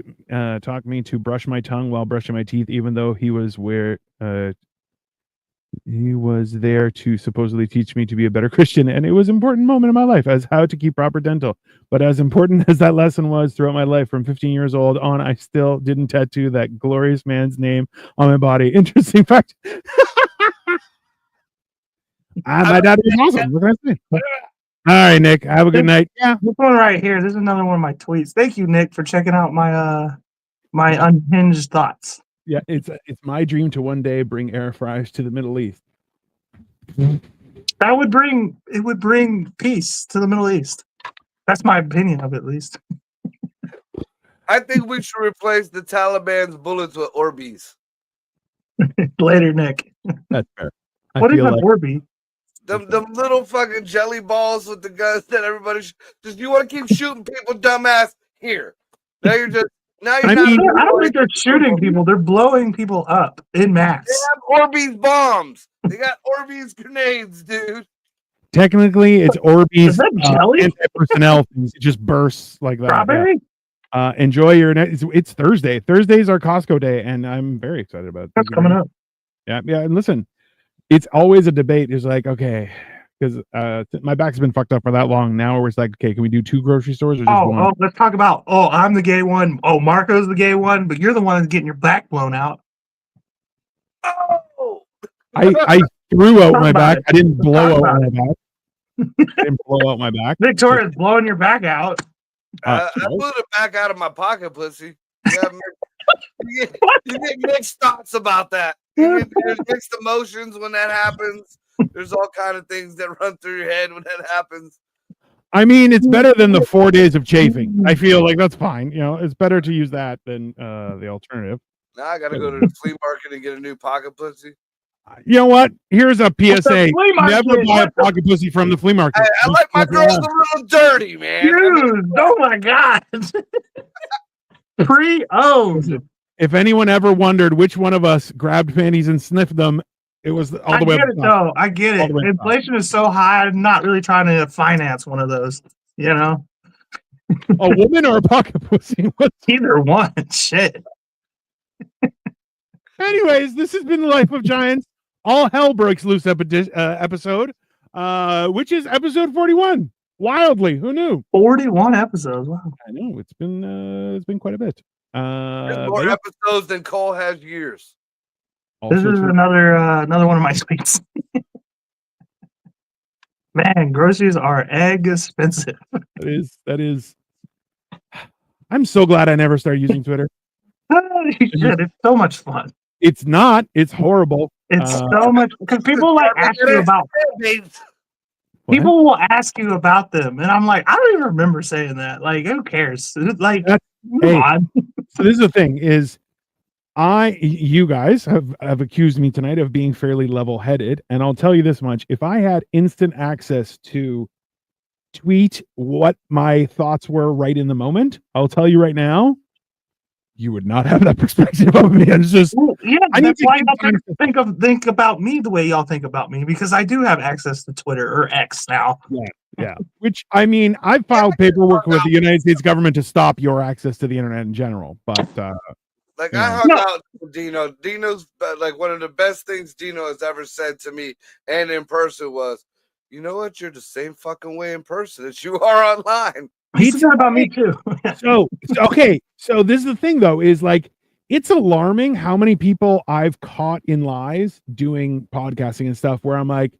me to brush my tongue while brushing my teeth, even though he was there to supposedly teach me to be a better Christian, and it was an important moment in my life as how to keep proper dental. But as important as that lesson was throughout my life from 15 years old on, I still didn't tattoo that glorious man's name on my body. Interesting fact. My dad was awesome. What can I say? All right, Nick. Have a good night. Yeah. This one right here. This is another one of my tweets. Thank you, Nick, for checking out my my unhinged thoughts. Yeah, it's my dream to one day bring air fryers to the Middle East. That would bring peace to the Middle East. That's my opinion of it, at least. I think we should replace the Taliban's bullets with Orbeez. Later, Nick. That's fair. What is an Orby? Them little fucking jelly balls with the guns that everybody just you want to keep shooting people, dumbass. Here, now you're not. I don't think they're shooting people. They're blowing people up in mass. They have Orbeez bombs. They got Orbeez grenades, dude. Technically, it's Orbeez Is that jelly? anti-personnel things. It just bursts like that. Strawberry? Yeah. Enjoy your it's Thursday. Thursday's our Costco day, and I'm very excited about it. That's coming up. Yeah, yeah. And listen, it's always a debate. It's like, okay, because my back's been fucked up for that long. Now it's like, okay, can we do 2 grocery stores or just one? Oh, let's talk about. Oh, I'm the gay one. Oh, Marco's the gay one, but you're the one that's getting your back blown out. Oh, I threw out Talk my about back. it. I didn't blow Talk out about my back. I didn't blow out my back. Victoria's blowing your back out. I blew the back out of my pocket, pussy. You get mixed thoughts about that. There's mixed emotions when that happens. There's all kind of things that run through your head when that happens. I mean, it's better than the 4 days of chafing. I feel like that's fine. You know, it's better to use that than the alternative. Now I gotta go to the flea market and get a new pocket pussy. You know what? Here's a PSA: flea market? never buy a pocket pussy from the flea market. I like my girls a little dirty, man. Dude, oh my god. Pre-owned. If anyone ever wondered which one of us grabbed panties and sniffed them, it was all the way I get up it the top. though. I get All it. the way up top. Inflation is so high. I'm not really trying to finance one of those. You know, A woman or a pocket pussy? either one. Shit. Anyways, this has been the Life of Giants. All hell breaks loose episode, which is episode 41. Wildly, who knew? 41 episodes. Wow. I know it's been quite a bit. There's more But yeah, episodes than Cole has years. This also is true. another one of my tweets. Man, groceries are expensive. That is. I'm so glad I never started using Twitter. You should. It's so much fun. It's not. It's horrible. It's so much because people like ask you about. What? People will ask you about them, and I'm like, I don't even remember saying that. Like, who cares? Like, move Hey. on. So this is the thing: is you guys have accused me tonight of being fairly level-headed, and I'll tell you this much: if I had instant access to tweet what my thoughts were right in the moment, I'll tell you right now, you would not have that perspective of me. It's just Well, yeah, I need that's to why give y'all think about me the way y'all think about me because I do have access to Twitter or X now. yeah. Which I mean, I've filed paperwork with the United States government to stop your access to the internet in general, but Like Yeah. I hung out with Dino. Dino's like one of the best things Dino has ever said to me and in person was, you know what? You're the same fucking way in person as you are online. He said that about me too. so okay. So this is the thing though, is like it's alarming how many people I've caught in lies doing podcasting and stuff where I'm like,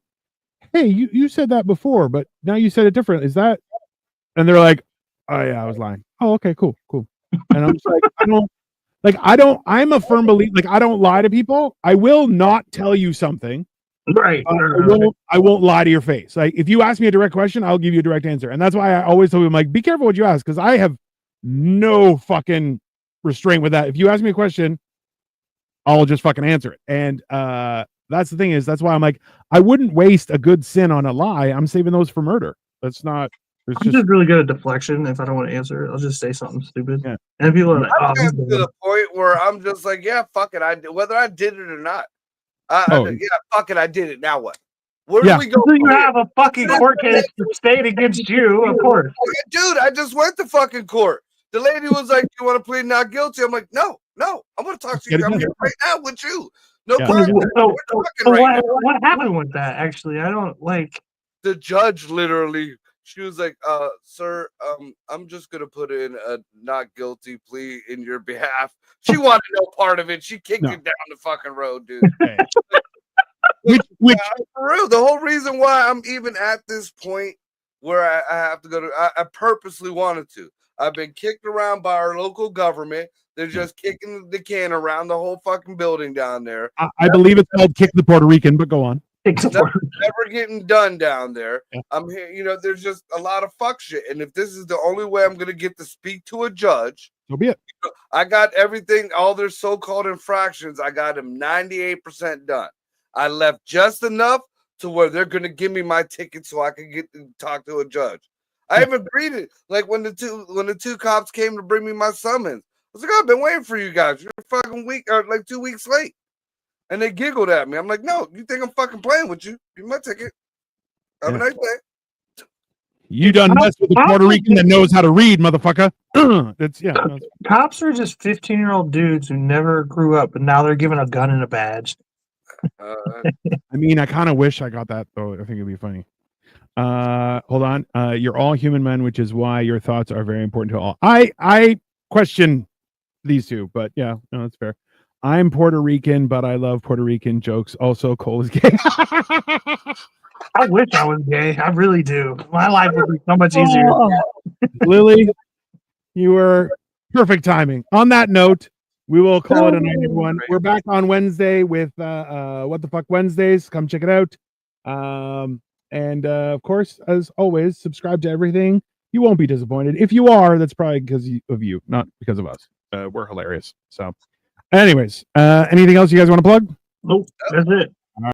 hey, you said that before, but now you said it different. Is that? And they're like, oh yeah, I was lying. Oh, okay, cool. And I'm just like, I'm a firm believer, like I don't lie to people. I will not tell you something. Right. I won't lie to your face. Like if you ask me a direct question, I'll give you a direct answer. And that's why I always tell them, like, be careful what you ask, because I have no fucking restraint with that. If you ask me a question, I'll just fucking answer it. And that's the thing is that's why I'm like, I wouldn't waste a good sin on a lie. I'm saving those for murder. That's not. It's I'm just really good at deflection. If I don't want to answer it, I'll just say something stupid. Yeah. And people are like, I'm "Oh, this is to the point where I'm just like, yeah, fuck it. Whether I did it or not. Oh. Yeah, fuck it. I did it. Now what? Where Yeah. do we go? you have a fucking court case state against you, of course." Dude, I just went to fucking court. The lady was like, you want to plead not guilty? I'm like, no, I'm going to talk to you. I'm here right now with you. No Yeah. problem. So, We're talking right now. what happened with that? Actually, I don't like. The judge literally, she was like, sir, I'm just going to put in a not guilty plea in your behalf. She wanted no part of it. She kicked it down the fucking road, dude. Okay. Which For real, the whole reason why I'm even at this point where I have to go to, I purposely wanted to. I've been kicked around by our local government. They're just kicking the can around the whole fucking building down there. I believe it's called Kick the Puerto Rican, but go on. Never getting done down there. Yeah. I'm here, there's just a lot of fuck shit. And if this is the only way I'm gonna get to speak to a judge, So be it. I got everything, all their so-called infractions, I got them 98% done. I left just enough to where they're gonna give me my ticket so I can get to talk to a judge. I even greeted like when the two cops came to bring me my summons. I was like, I've been waiting for you guys. You're a fucking week or like 2 weeks late. And they giggled at me. I'm like, no, you think I'm fucking playing with you? Give me my ticket. Have a nice day. You done messed with a Puerto Rican that knows how to read, motherfucker. That's Cops are just 15-year-old dudes who never grew up, and now they're given a gun and a badge. I mean, I kind of wish I got that though. I think it'd be funny. Hold on. You're all human men, which is why your thoughts are very important to all. I question these two, but yeah, no, that's fair. I'm Puerto Rican, but I love Puerto Rican jokes. Also, Cole is gay. I wish I was gay. I really do. My life would be so much easier. Lily, you were perfect timing. On that note, we will call it a night, everyone. We're back on Wednesday with What the Fuck Wednesdays. Come check it out. And of course, as always, subscribe to everything. You won't be disappointed. If you are, that's probably because of you, not because of us. We're hilarious. So anyways, anything else you guys want to plug? Nope, that's it.